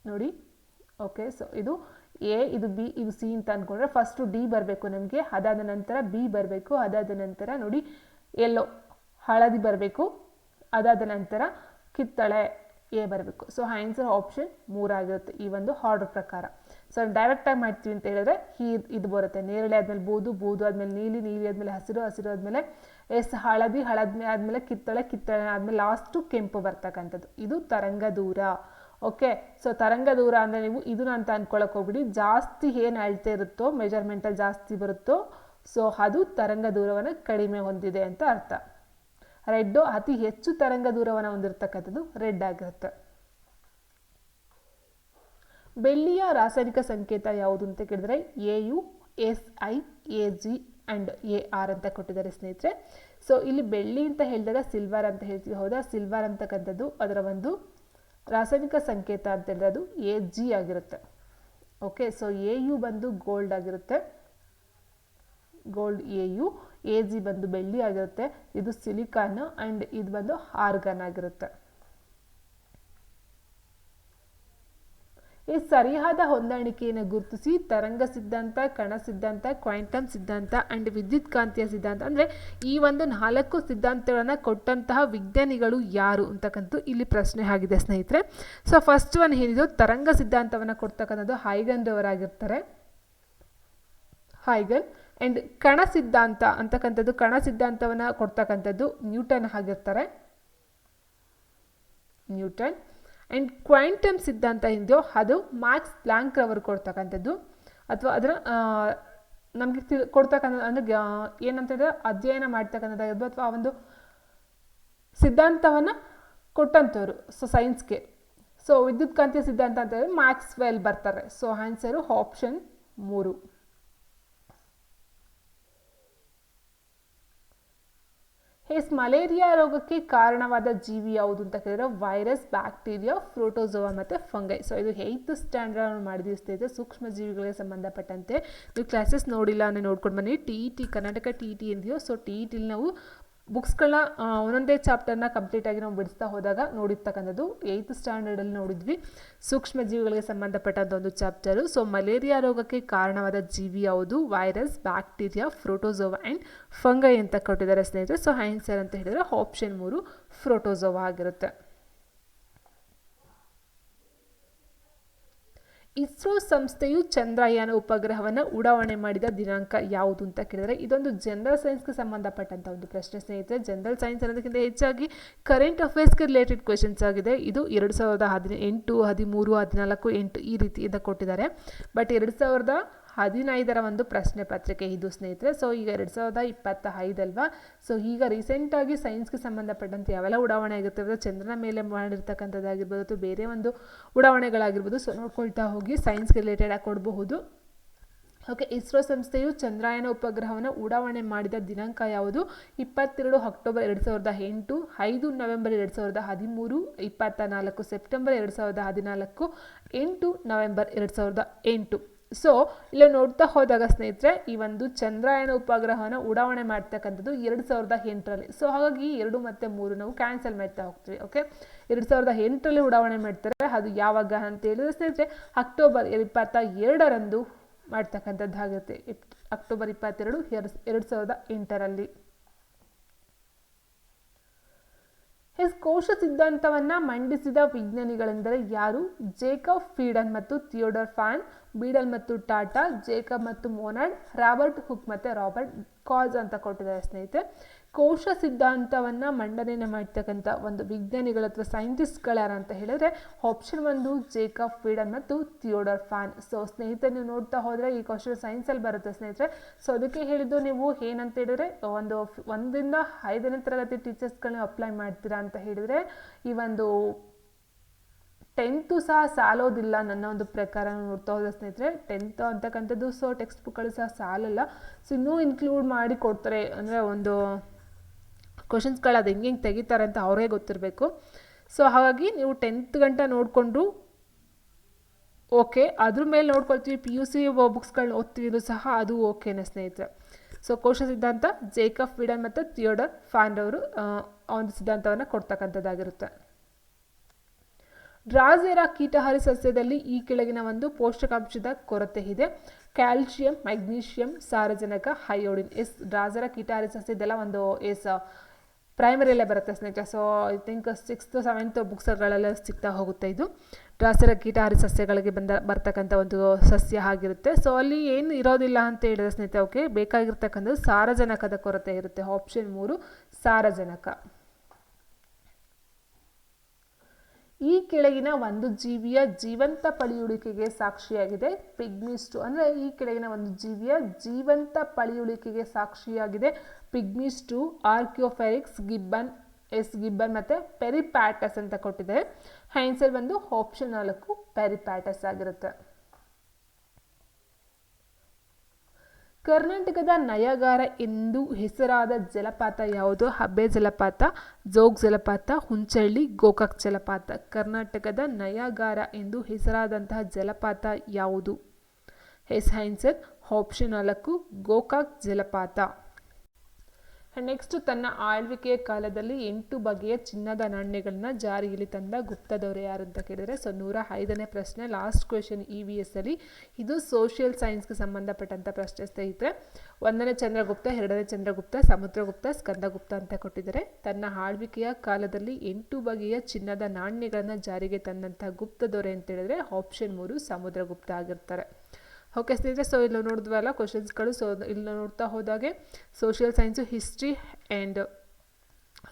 ನೋಡಿ. ಓಕೆ, ಸೊ ಇದು ಎ, ಇದು ಬಿ, ಇದು ಸಿ ಅಂತ ಅಂದ್ಕೊಂಡ್ರೆ ಫಸ್ಟು ಡಿ ಬರಬೇಕು ನಮಗೆ, ಅದಾದ ನಂತರ ಬಿ ಬರಬೇಕು, ಅದಾದ ನಂತರ ನೋಡಿ ಎಲ್ಲೋ ಹಳದಿ ಬರಬೇಕು, ಅದಾದ ನಂತರ ಕಿತ್ತಳೆ ಎ ಬರಬೇಕು. ಸೊ ಆನ್ಸರ್ ಆಪ್ಷನ್ 3 ಆಗಿರುತ್ತೆ ಈ ಒಂದು ಆರ್ಡರ್ ಪ್ರಕಾರ. ಸೊ ಡೈರೆಕ್ಟಾಗಿ ಮಾಡ್ತೀವಿ ಅಂತ ಹೇಳಿದ್ರೆ ಇದು ಬರುತ್ತೆ. ನೇರಳೆ ಆದಮೇಲೆ ಬೂದು ಆದಮೇಲೆ ನೀಲಿ ಆದಮೇಲೆ ಹಸಿರು ಆದಮೇಲೆ ಹಳದಿ ಆದಮೇಲೆ ಕಿತ್ತಳೆ ಆದಮೇಲೆ ಲಾಸ್ಟು ಕೆಂಪು ಬರ್ತಕ್ಕಂಥದ್ದು. ಇದು ತರಂಗ ದೂರ. ಓಕೆ, ಸೊ ತರಂಗ ದೂರ ಅಂದರೆ ನೀವು ಇದನ್ನ ಅಂತ ಅಂದ್ಕೊಳ್ಳೋಕೆ ಹೋಗ್ಬಿಡಿ, ಜಾಸ್ತಿ ಏನು ಅಳತೆ ಇರುತ್ತೋ ಮೆಜರ್ಮೆಂಟಲ್ಲಿ ಜಾಸ್ತಿ ಬರುತ್ತೋ ಸೊ ಅದು ತರಂಗ ದೂರವನ್ನು ಕಡಿಮೆ ಹೊಂದಿದೆ ಅಂತ ಅರ್ಥ. ರೆಡ್ಡು ಅತಿ ಹೆಚ್ಚು ತರಂಗ ದೂರವನ್ನು ಹೊಂದಿರತಕ್ಕಂಥದ್ದು ರೆಡ್ ಆಗಿರುತ್ತೆ. ಬೆಳ್ಳಿಯ ರಾಸಾಯನಿಕ ಸಂಕೇತ ಯಾವುದು ಅಂತ ಕೇಳಿದ್ರೆ AU, SI, AG and AR ಅಂತ ಕೊಟ್ಟಿದ್ದಾರೆ ಸ್ನೇಹಿತರೆ. ಸೊ ಇಲ್ಲಿ ಬೆಳ್ಳಿ ಅಂತ ಹೇಳಿದಾಗ ಸಿಲ್ವರ್ ಅಂತ ಹೇಳ್ತೀವಿ, ಹೌದಾ? ಸಿಲ್ವರ್ ಅಂತಕ್ಕಂಥದ್ದು ಅದರ ಒಂದು ರಾಸಾಯನಿಕ ಸಂಕೇತ ಅಂತ ಹೇಳಿದ್ರೆ ಅದು AG ಆಗಿರುತ್ತೆ. ಓಕೆ, ಸೊ AU ಬಂದು ಗೋಲ್ಡ್ ಆಗಿರುತ್ತೆ, ಗೋಲ್ಡ್ AU. AG ಬಂದು ಬೆಳ್ಳಿ ಆಗಿರುತ್ತೆ, ಇದು ಸಿಲಿಕಾನ್ ಆ್ಯಂಡ್ ಇದು ಬಂದು ಆರ್ಗನ್ ಆಗಿರುತ್ತೆ. ಈ ಸರಿಯಾದ ಹೊಂದಾಣಿಕೆಯನ್ನು ಗುರುತಿಸಿ ತರಂಗ ಸಿದ್ಧಾಂತ, ಕಣ ಸಿದ್ಧಾಂತ, ಕ್ವಾಂಟಮ್ ಸಿದ್ಧಾಂತ ಆ್ಯಂಡ್ ವಿದ್ಯುತ್ ಕಾಂತೀಯ ಸಿದ್ಧಾಂತ ಅಂದರೆ ಈ ಒಂದು 4 ಸಿದ್ಧಾಂತಗಳನ್ನು ಕೊಟ್ಟಂತಹ ವಿಜ್ಞಾನಿಗಳು ಯಾರು ಅಂತಕ್ಕಂಥ ಇಲ್ಲಿ ಪ್ರಶ್ನೆ ಆಗಿದೆ ಸ್ನೇಹಿತರೆ. ಸೊ ಫಸ್ಟ್ ಒನ್ ಏನಿದೆ, ತರಂಗ ಸಿದ್ಧಾಂತವನ್ನು ಕೊಡ್ತಕ್ಕಂಥದ್ದು ಹೈಗನ್ ರವರಾಗಿರ್ತಾರೆ, ಹೈಗನ್. ಆ್ಯಂಡ್ ಕಣ ಸಿದ್ಧಾಂತ ಅಂತಕ್ಕಂಥದ್ದು, ಕಣ ಸಿದ್ಧಾಂತವನ್ನು ಕೊಡ್ತಕ್ಕಂಥದ್ದು ನ್ಯೂಟನ್ ಆಗಿರ್ತಾರೆ, ನ್ಯೂಟನ್. ಆ್ಯಂಡ್ ಕ್ವಾಂಟಮ್ ಸಿದ್ಧಾಂತ ಇದೆಯೋ ಅದು ಮ್ಯಾಕ್ಸ್ ಪ್ಲಾಂಕ್ ರವರು ಕೊಡ್ತಕ್ಕಂಥದ್ದು, ಅಥವಾ ಅದರ ನಮಗೆ ಕೊಡ್ತಕ್ಕಂಥ ಅಂದರೆ ಏನಂತ ಹೇಳಿದ್ರೆ ಅಧ್ಯಯನ ಮಾಡ್ತಕ್ಕಂಥದ್ದಾಗಿರ್ಬೋದು ಅಥವಾ ಆ ಒಂದು ಸಿದ್ಧಾಂತವನ್ನು ಕೊಟ್ಟಂಥವ್ರು ಸೈನ್ಸ್ಗೆ. ಸೊ ವಿದ್ಯುತ್ಕಾಂತೀಯ ಸಿದ್ಧಾಂತ ಅಂತ ಹೇಳಿದ್ರೆ ಮ್ಯಾಕ್ಸ್ವೆಲ್ ಬರ್ತಾರೆ. So answer option 3. ಮಲೇರಿಯಾ ರೋಗಕ್ಕೆ ಕಾರಣವಾದ ಜೀವಿ ಯಾವುದು ಅಂತ ಕೇಳಿದ್ರೆ ವೈರಸ್, ಬ್ಯಾಕ್ಟೀರಿಯಾ, ಪ್ರೋಟೋಜೋವಾ ಮತ್ತು ಫಂಗೈ. ಸೊ ಇದು 8th ಸ್ಟ್ಯಾಂಡರ್ಡ್ ಮಾಡಿದ ಸ್ನೇಹಿತರೆ ಸೂಕ್ಷ್ಮ ಜೀವಿಗಳಿಗೆ ಸಂಬಂಧಪಟ್ಟಂತೆ. ನೀವು ಕ್ಲಾಸಸ್ ನೋಡಿಲ್ಲ ಅಂದರೆ ನೋಡ್ಕೊಂಡು ಬನ್ನಿ. TET ಕರ್ನಾಟಕ TET ಇದೆಯೋ, ಸೊ TETಲಿ ನಾವು ಬುಕ್ಸ್ಗಳನ್ನ ಒಂದೊಂದೇ ಚಾಪ್ಟರ್ನ ಕಂಪ್ಲೀಟಾಗಿ ನಾವು ಬಿಡಿಸ್ತಾ ಹೋದಾಗ ನೋಡಿರ್ತಕ್ಕಂಥದ್ದು 8th ಸ್ಟ್ಯಾಂಡರ್ಡಲ್ಲಿ ನೋಡಿದ್ವಿ ಸೂಕ್ಷ್ಮ ಜೀವಿಗಳಿಗೆ ಸಂಬಂಧಪಟ್ಟಂಥ ಒಂದು ಚಾಪ್ಟರು. ಸೊ ಮಲೇರಿಯಾ ರೋಗಕ್ಕೆ ಕಾರಣವಾದ ಜೀವಿ ಯಾವುದು? Virus, bacteria, protozoa and fungi ಅಂತ ಕೊಟ್ಟಿದ್ದಾರೆ ಸ್ನೇಹಿತರೆ. ಸೊ ಆನ್ಸರ್ ಅಂತ ಹೇಳಿದರೆ ಆಪ್ಷನ್ 3 ಪ್ರೋಟೋಜೋವಾ ಆಗಿರುತ್ತೆ. ಇಸ್ರೋ ಸಂಸ್ಥೆಯು ಚಂದ್ರಯಾನ ಉಪಗ್ರಹವನ್ನು ಉಡಾವಣೆ ಮಾಡಿದ ದಿನಾಂಕ ಯಾವುದು ಅಂತ ಕೇಳಿದರೆ ಇದೊಂದು ಜನರಲ್ ಸೈನ್ಸ್ಗೆ ಸಂಬಂಧಪಟ್ಟಂಥ ಒಂದು ಪ್ರಶ್ನೆ ಸ್ನೇಹಿತರೆ. ಜನರಲ್ ಸೈನ್ಸ್ ಅನ್ನೋದಕ್ಕಿಂತ ಹೆಚ್ಚಾಗಿ ಕರೆಂಟ್ ಅಫೇರ್ಸ್ಗೆ ರಿಲೇಟೆಡ್ ಕ್ವೆಶನ್ಸ್ ಆಗಿದೆ. ಇದು 2018, 13, 14, 8 ಈ ರೀತಿಯಿಂದ ಕೊಟ್ಟಿದ್ದಾರೆ. ಬಟ್ 2015 ಒಂದು ಪ್ರಶ್ನೆ ಪತ್ರಿಕೆ ಇದು ಸ್ನೇಹಿತರೆ. ಸೊ ಈಗ 2025 ಅಲ್ವಾ. ಸೊ ಈಗ ರೀಸೆಂಟಾಗಿ ಸೈನ್ಸ್ಗೆ ಸಂಬಂಧಪಟ್ಟಂತೆ ಯಾವೆಲ್ಲ ಉಡಾವಣೆ ಆಗಿರ್ತವೆ, ಚಂದ್ರನ ಮೇಲೆ ಮಾಡಿರ್ತಕ್ಕಂಥದ್ದಾಗಿರ್ಬೋದು ಅಥವಾ ಬೇರೆ ಒಂದು ಉಡಾವಣೆಗಳಾಗಿರ್ಬೋದು. ಸೊ ನೋಡ್ಕೊಳ್ತಾ ಹೋಗಿ ಸೈನ್ಸ್ಗೆ ರಿಲೇಟೆಡ್ ಆಗಿ ಕೊಡಬಹುದು. ಓಕೆ, ಇಸ್ರೋ ಸಂಸ್ಥೆಯು ಚಂದ್ರಯಾನ ಉಪಗ್ರಹವನ್ನು ಉಡಾವಣೆ ಮಾಡಿದ ದಿನಾಂಕ ಯಾವುದು? 22 October 2008, 5 November 2013, 24 September 2014, 8 November 2008. So ಇಲ್ಲಿ ನೋಡ್ತಾ ಹೋದಾಗ ಸ್ನೇಹಿತರೆ ಈ ಒಂದು ಚಂದ್ರಯಾನ ಉಪಗ್ರಹವನ್ನು ಉಡಾವಣೆ ಮಾಡ್ತಕ್ಕಂಥದ್ದು 2008ರಲ್ಲಿ. ಸೊ ಹಾಗಾಗಿ 2 ಮತ್ತು 3 ನಾವು ಕ್ಯಾನ್ಸಲ್ ಮಾಡ್ತಾ ಹೋಗ್ತೀವಿ. ಓಕೆ, 2008ರಲ್ಲಿ ಉಡಾವಣೆ ಮಾಡ್ತಾರೆ. ಅದು ಯಾವಾಗ ಅಂತ ಹೇಳಿದ್ರೆ ಸ್ನೇಹಿತರೆ ಅಕ್ಟೋಬರ್ 22ರಂದು ಮಾಡ್ತಕ್ಕಂಥದ್ದಾಗುತ್ತೆ. ಅಕ್ಟೋಬರ್ 22, 2008ರಲ್ಲಿ. ಕೋಶ ಸಿದ್ಧಾಂತವನ್ನು ಮಂಡಿಸಿದ ವಿಜ್ಞಾನಿಗಳೆಂದರೆ ಯಾರು? ಜೇಕಬ್ ಫ್ರೀಡನ್ ಮತ್ತು ಥಿಯೋಡರ್ ಫ್ಯಾನ್, ಬೀಡಲ್ ಮತ್ತು ಟಾಟಾ, ಜೇಕಬ್ ಮತ್ತು ಮೋನಾರ್ಡ್, ರಾಬರ್ಟ್ ಹುಕ್ ಮತ್ತು ರಾಬರ್ಟ್ ಕಾಜ್ ಅಂತ ಕೊಟ್ಟಿದ್ದಾರೆ ಸ್ನೇಹಿತರೆ. ಕೋಶ ಸಿದ್ಧಾಂತವನ್ನು ಮಂಡನೆಯನ್ನು ಮಾಡ್ತಕ್ಕಂಥ ಒಂದು ವಿಜ್ಞಾನಿಗಳು ಅಥವಾ ಸೈಂಟಿಸ್ಟ್ಗಳು ಯಾರು ಅಂತ ಹೇಳಿದ್ರೆ ಆಪ್ಷನ್ 1 ಜೇಕಬ್ ಫ್ರೀಡನ್ ಮತ್ತು ಥಿಯೋಡರ್ ಫ್ಯಾನ್. ಸೊ ಸ್ನೇಹಿತರೆ ನೀವು ನೋಡ್ತಾ ಹೋದರೆ ಈ ಕ್ವಶನ್ ಸೈನ್ಸಲ್ಲಿ ಬರುತ್ತೆ ಸ್ನೇಹಿತರೆ. ಸೊ ಅದಕ್ಕೆ ಹೇಳಿದ್ದು ನೀವು ಏನಂತ ಹೇಳಿದ್ರೆ 1ರಿಂದ 5ನೇ ತರಗತಿ ಟೀಚರ್ಸ್ಗಳನ್ನ ಅಪ್ಲೈ ಮಾಡ್ತೀರಾ ಅಂತ ಹೇಳಿದರೆ ಈ ಒಂದು 10th ಸಹ ಸಾಲೋದಿಲ್ಲ ನನ್ನ ಒಂದು ಪ್ರಕಾರ ನೋಡ್ತಾ ಹೋದ ಸ್ನೇಹಿತರೆ. 10th ಅಂತಕ್ಕಂಥದ್ದು ಸೊ ಟೆಕ್ಸ್ಟ್ ಬುಕ್ಗಳು ಸಹ ಸಾಲಲ್ಲ. ಸೊ ಇನ್ನೂ ಇನ್ಕ್ಲೂಡ್ ಮಾಡಿ ಕೊಡ್ತಾರೆ, ಅಂದರೆ ಒಂದು ಕ್ವಶನ್ಸ್ಗಳು ಅದು ಹೆಂಗೆ ತೆಗಿತಾರೆ ಅಂತ ಅವ್ರಿಗೆ ಗೊತ್ತಿರಬೇಕು. ಸೊ ಹಾಗಾಗಿ ನೀವು 10th ಗಂಟ ನೋಡಿಕೊಂಡು ಓಕೆ, ಅದ್ರ ಮೇಲೆ ನೋಡ್ಕೊಳ್ತೀವಿ PUC ಬುಕ್ಸ್ಗಳನ್ನ ಓದ್ತೀವಿ ಸಹ ಅದು ಓಕೆನಾ ಸ್ನೇಹಿತರೆ. ಸೊ ಕೋಶ ಸಿದ್ಧಾಂತ ಜೇಕಬ್ ಫ್ರೀಡನ್ ಮತ್ತು ಥಿಯೋಡರ್ ಫ್ಯಾನ್ ಅವರು ಒಂದು ಸಿದ್ಧಾಂತವನ್ನು ಕೊಡ್ತಕ್ಕಂಥದ್ದಾಗಿರುತ್ತೆ. ಡ್ರಾಸೆರಾ ಕೀಟಹಾರಿ ಸಸ್ಯದಲ್ಲಿ ಈ ಕೆಳಗಿನ ಒಂದು ಪೋಷಕಾಂಶದ ಕೊರತೆ ಇದೆ. ಕ್ಯಾಲ್ಶಿಯಂ, ಮ್ಯಾಗ್ನೀಷಿಯಂ, ಸಾರಜನಕ, ಅಯೋಡಿನ್. ಡ್ರಾಸೆರಾ ಕೀಟಹಾರಿ ಸಸ್ಯ ಇದೆಲ್ಲ ಒಂದು ಪ್ರೈಮರಿಯಲ್ಲೇ ಬರುತ್ತೆ ಸ್ನೇಹಿತರೆ. So I think 6th 7th ಬುಕ್ಸ್ಗಳೆಲ್ಲ ಸಿಗ್ತಾ ಹೋಗುತ್ತೆ. ಇದು ಡ್ರಾಸೆರಾ ಕೀಟಹಾರಿ ಸಸ್ಯಗಳಿಗೆ ಬರ್ತಕ್ಕಂಥ ಒಂದು ಸಸ್ಯ ಆಗಿರುತ್ತೆ. ಸೊ ಅಲ್ಲಿ ಏನು ಇರೋದಿಲ್ಲ ಅಂತ ಹೇಳಿದ್ರೆ ಸ್ನೇಹಿತರೆ ಓಕೆ, ಬೇಕಾಗಿರ್ತಕ್ಕಂಥದ್ದು ಸಾರಜನಕದ ಕೊರತೆ ಇರುತ್ತೆ. ಆಪ್ಷನ್ 3 ಸಾರಜನಕ. ಈ ಕೆಳಗಿನ ಒಂದು ಜೀವಿಯ ಜೀವಂತ ಪಳೆಯುಳಿಕೆಗೆ ಸಾಕ್ಷಿಯಾಗಿದೆ. ಪಿಗ್ಮಿಸ್ಟು ಅಂದರೆ ಈ ಕೆಳಗಿನ ಒಂದು ಜೀವಿಯ ಜೀವಂತ ಪಳೆಯುಳಿಕೆಗೆ ಸಾಕ್ಷಿಯಾಗಿದೆ. ಪಿಗ್ಮಿಸ್ಟು, ಆರ್ಕಿಯೋಫೆರಿಕ್ಸ್, ಗಿಬ್ಬನ್, ಗಿಬ್ಬನ್ ಮತ್ತು ಪೆರಿಪ್ಯಾಟಸ್ ಅಂತ ಕೊಟ್ಟಿದ್ದಾರೆ. ಆನ್ಸರ್ ಬಂದು ಆಪ್ಷನ್ 4 ಪೆರಿಪ್ಯಾಟಸ್ ಆಗಿರುತ್ತೆ. ಕರ್ನಾಟಕದ ನಯಗಾರ ಎಂದು ಹೆಸರಾದ ಜಲಪಾತ ಯಾವುದು? ಹಬ್ಬೆ ಜಲಪಾತ, ಜೋಗ್ ಜಲಪಾತ, ಹುಂಚಳ್ಳಿ, ಗೋಕಾಕ್ ಜಲಪಾತ. ಕರ್ನಾಟಕದ ನಯಗಾರ ಎಂದು ಹೆಸರಾದಂತಹ ಜಲಪಾತ ಯಾವುದು? ಆನ್ಸರ್ ಆಪ್ಷನ್ 4 ಗೋಕಾಕ್ ಜಲಪಾತ. ನೆಕ್ಸ್ಟ್, ತನ್ನ ಆಳ್ವಿಕೆಯ ಕಾಲದಲ್ಲಿ 8 ಬಗೆಯ ಚಿನ್ನದ ನಾಣ್ಯಗಳನ್ನ ಜಾರಿಯಲ್ಲಿ ತಂದ ಗುಪ್ತದವರು ಯಾರು ಅಂತ ಕೇಳಿದರೆ ಸೊ 105ನೇ ಪ್ರಶ್ನೆ, ಲಾಸ್ಟ್ ಕ್ವೆಶನ್ EVS ಅಲ್ಲಿ. ಇದು ಸೋಷಿಯಲ್ ಸೈನ್ಸ್ಗೆ ಸಂಬಂಧಪಟ್ಟಂಥ ಪ್ರಶ್ನೆ ಸ್ನೇಹಿತರೆ. 1ನೇ ಚಂದ್ರಗುಪ್ತ, 2ನೇ ಚಂದ್ರಗುಪ್ತ, ಸಮುದ್ರಗುಪ್ತ, ಸ್ಕಂದಗುಪ್ತ ಅಂತ ಕೊಟ್ಟಿದ್ದಾರೆ. ತನ್ನ ಆಳ್ವಿಕೆಯ ಕಾಲದಲ್ಲಿ 8 ಬಗೆಯ ಚಿನ್ನದ ನಾಣ್ಯಗಳನ್ನು ಜಾರಿಗೆ ತಂದಂಥ ಗುಪ್ತದೊರೆ ಅಂತ ಹೇಳಿದ್ರೆ ಆಪ್ಷನ್ 3 ಸಮುದ್ರಗುಪ್ತ ಆಗಿರ್ತಾರೆ. ಓಕೆ ಸ್ನೇಹಿತರೆ, ಸೊ ಇಲ್ಲಿ ನೋಡಿದ್ವಲ್ಲ ಕ್ವಶನ್ಸ್ಗಳು. ಸೊ ಇಲ್ಲಿ ನೋಡ್ತಾ ಹೋದಾಗೆ ಸೋಷಿಯಲ್ ಸೈನ್ಸು, ಹಿಸ್ಟ್ರಿ ಆ್ಯಂಡ್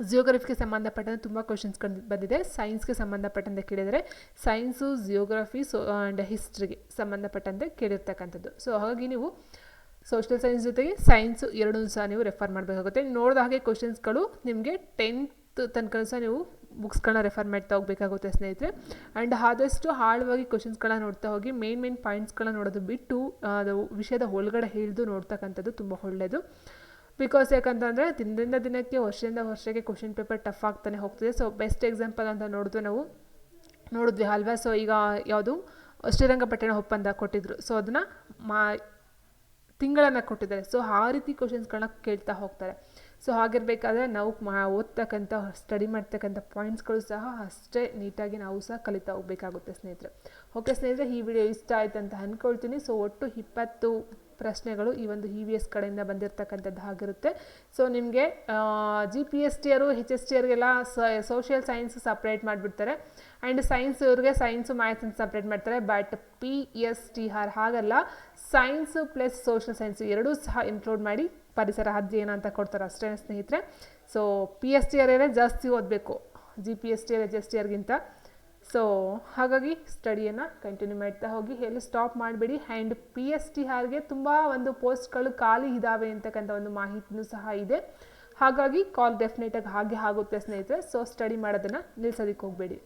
ಜಿಯೋಗ್ರಫಿಗೆ ಸಂಬಂಧಪಟ್ಟಂತೆ ತುಂಬ ಕ್ವಶನ್ಸ್ ಬಂದಿದೆ. ಸೈನ್ಸ್ಗೆ ಸಂಬಂಧಪಟ್ಟಂತೆ ಕೇಳಿದರೆ ಸೈನ್ಸು, ಜಿಯೋಗ್ರಫಿ, ಆ್ಯಂಡ್ ಹಿಸ್ಟ್ರಿಗೆ ಸಂಬಂಧಪಟ್ಟಂತೆ ಕೇಳಿರ್ತಕ್ಕಂಥದ್ದು. ಸೊ ಹಾಗಾಗಿ ನೀವು ಸೋಷಿಯಲ್ ಸೈನ್ಸ್ ಜೊತೆಗೆ ಸೈನ್ಸು ಎರಡೂ ಸಹ ನೀವು ರೆಫರ್ ಮಾಡಬೇಕಾಗುತ್ತೆ. ನೋಡಿದ ಹಾಗೆ ಕ್ವಶನ್ಸ್ಗಳು ನಿಮಗೆ 10th ತನಕ ಸಹ ನೀವು ಬುಕ್ಸ್ಗಳನ್ನ ರೆಫರ್ ಮಾಡ್ತಾ ಹೋಗಬೇಕಾಗುತ್ತೆ ಸ್ನೇಹಿತರೆ. ಆ್ಯಂಡ್ ಆದಷ್ಟು ಆಳವಾಗಿ ಕ್ವಶನ್ಸ್ಗಳನ್ನ ನೋಡ್ತಾ ಹೋಗಿ ಮೇನ್ ಪಾಯಿಂಟ್ಸ್ಗಳನ್ನ ನೋಡೋದು ಬಿಟ್ಟು ಅದು ವಿಷಯದ ಒಳಗಡೆ ಹಿಡಿದು ನೋಡ್ತಕ್ಕಂಥದ್ದು ತುಂಬ ಒಳ್ಳೆಯದು. ಬಿಕಾಸ್ ಯಾಕಂತಂದರೆ ದಿನದಿಂದ ದಿನಕ್ಕೆ ವರ್ಷದಿಂದ ವರ್ಷಕ್ಕೆ ಕ್ವಶನ್ ಪೇಪರ್ ಟಫ್ ಆಗ್ತಾನೆ ಹೋಗ್ತಿದೆ. ಸೊ ಬೆಸ್ಟ್ ಎಕ್ಸಾಂಪಲ್ ಅಂತ ನೋಡಿದ್ವಿ ಅಲ್ವಾ. ಸೊ ಈಗ ಯಾವುದು ಶ್ರೀರಂಗಪಟ್ಟಣ ಒಪ್ಪಂದ ಕೊಟ್ಟಿದ್ರು. ಸೊ ಅದನ್ನು ತಿಂಗಳನ್ನು ಕೊಟ್ಟಿದ್ದಾರೆ. ಸೊ ಆ ರೀತಿ ಕ್ವಶನ್ಸ್ಗಳನ್ನ ಕೇಳ್ತಾ ಹೋಗ್ತಾರೆ. ಸೊ ಹಾಗಿರಬೇಕಾದ್ರೆ ನಾವು ಓದ್ತಕ್ಕಂಥ ಸ್ಟಡಿ ಮಾಡ್ತಕ್ಕಂಥ ಪಾಯಿಂಟ್ಸ್ಗಳು ಸಹ ಅಷ್ಟೇ ನೀಟಾಗಿ ನಾವು ಸಹ ಕಲಿತಾ ಹೋಗಬೇಕಾಗುತ್ತೆ ಸ್ನೇಹಿತರೆ. ಓಕೆ ಸ್ನೇಹಿತರೆ, ಈ ವಿಡಿಯೋ ಇಷ್ಟ ಆಯ್ತು ಅಂತ ಅಂದ್ಕೊಳ್ತೀನಿ. ಸೊ ಒಟ್ಟು 20 ಪ್ರಶ್ನೆಗಳು ಈ ಒಂದು EVS ಕಡೆಯಿಂದ ಬಂದಿರತಕ್ಕಂಥದ್ದು ಆಗಿರುತ್ತೆ. ಸೊ ನಿಮಗೆ GPSTR, HSTRಗೆಲ್ಲ ಸೋಷಿಯಲ್ ಸೈನ್ಸ್ ಸಪ್ರೇಟ್ ಮಾಡಿಬಿಡ್ತಾರೆ. ಆ್ಯಂಡ್ ಸೈನ್ಸ್ ಇವ್ರಿಗೆ ಸೈನ್ಸು ಮ್ಯಾಥ್ಸ್ ಅಂತ ಸಪ್ರೇಟ್ ಮಾಡ್ತಾರೆ. ಬಟ್ PSTR ಹಾಗಲ್ಲ, ಸೈನ್ಸು ಪ್ಲಸ್ ಸೋಷಿಯಲ್ ಸೈನ್ಸು ಎರಡೂ ಸಹ ಇನ್ಕ್ಲೂಡ್ ಮಾಡಿ ಪರಿಸರ ಅಧ್ಯಯನ ಅಂತ ಕೊಡ್ತಾರೆ ಅಷ್ಟೇ ಸ್ನೇಹಿತರೆ. ಸೊ PSTR ಜಾಸ್ತಿ ಓದಬೇಕು GPSTR, HSTRಗಿಂತ. ಸೊ ಹಾಗಾಗಿ ಸ್ಟಡಿಯನ್ನು ಕಂಟಿನ್ಯೂ ಮಾಡ್ತಾ ಹೋಗಿ, ಎಲ್ಲಿ ಸ್ಟಾಪ್ ಮಾಡಬೇಡಿ. ಆ್ಯಂಡ್ PSTRಗೆ ತುಂಬ ಒಂದು ಪೋಸ್ಟ್ಗಳು ಖಾಲಿ ಇದ್ದಾವೆ ಅಂತಕ್ಕಂಥ ಒಂದು ಮಾಹಿತಿನೂ ಸಹ ಇದೆ. ಹಾಗಾಗಿ ಕಾಲ್ ಡೆಫಿನೆಟಾಗಿ ಹಾಗೆ ಆಗುತ್ತೆ ಸ್ನೇಹಿತರೆ. ಸೊ ಸ್ಟಡಿ ಮಾಡೋದನ್ನು ನಿಲ್ಸೋದಕ್ಕೆ ಹೋಗಬೇಡಿ.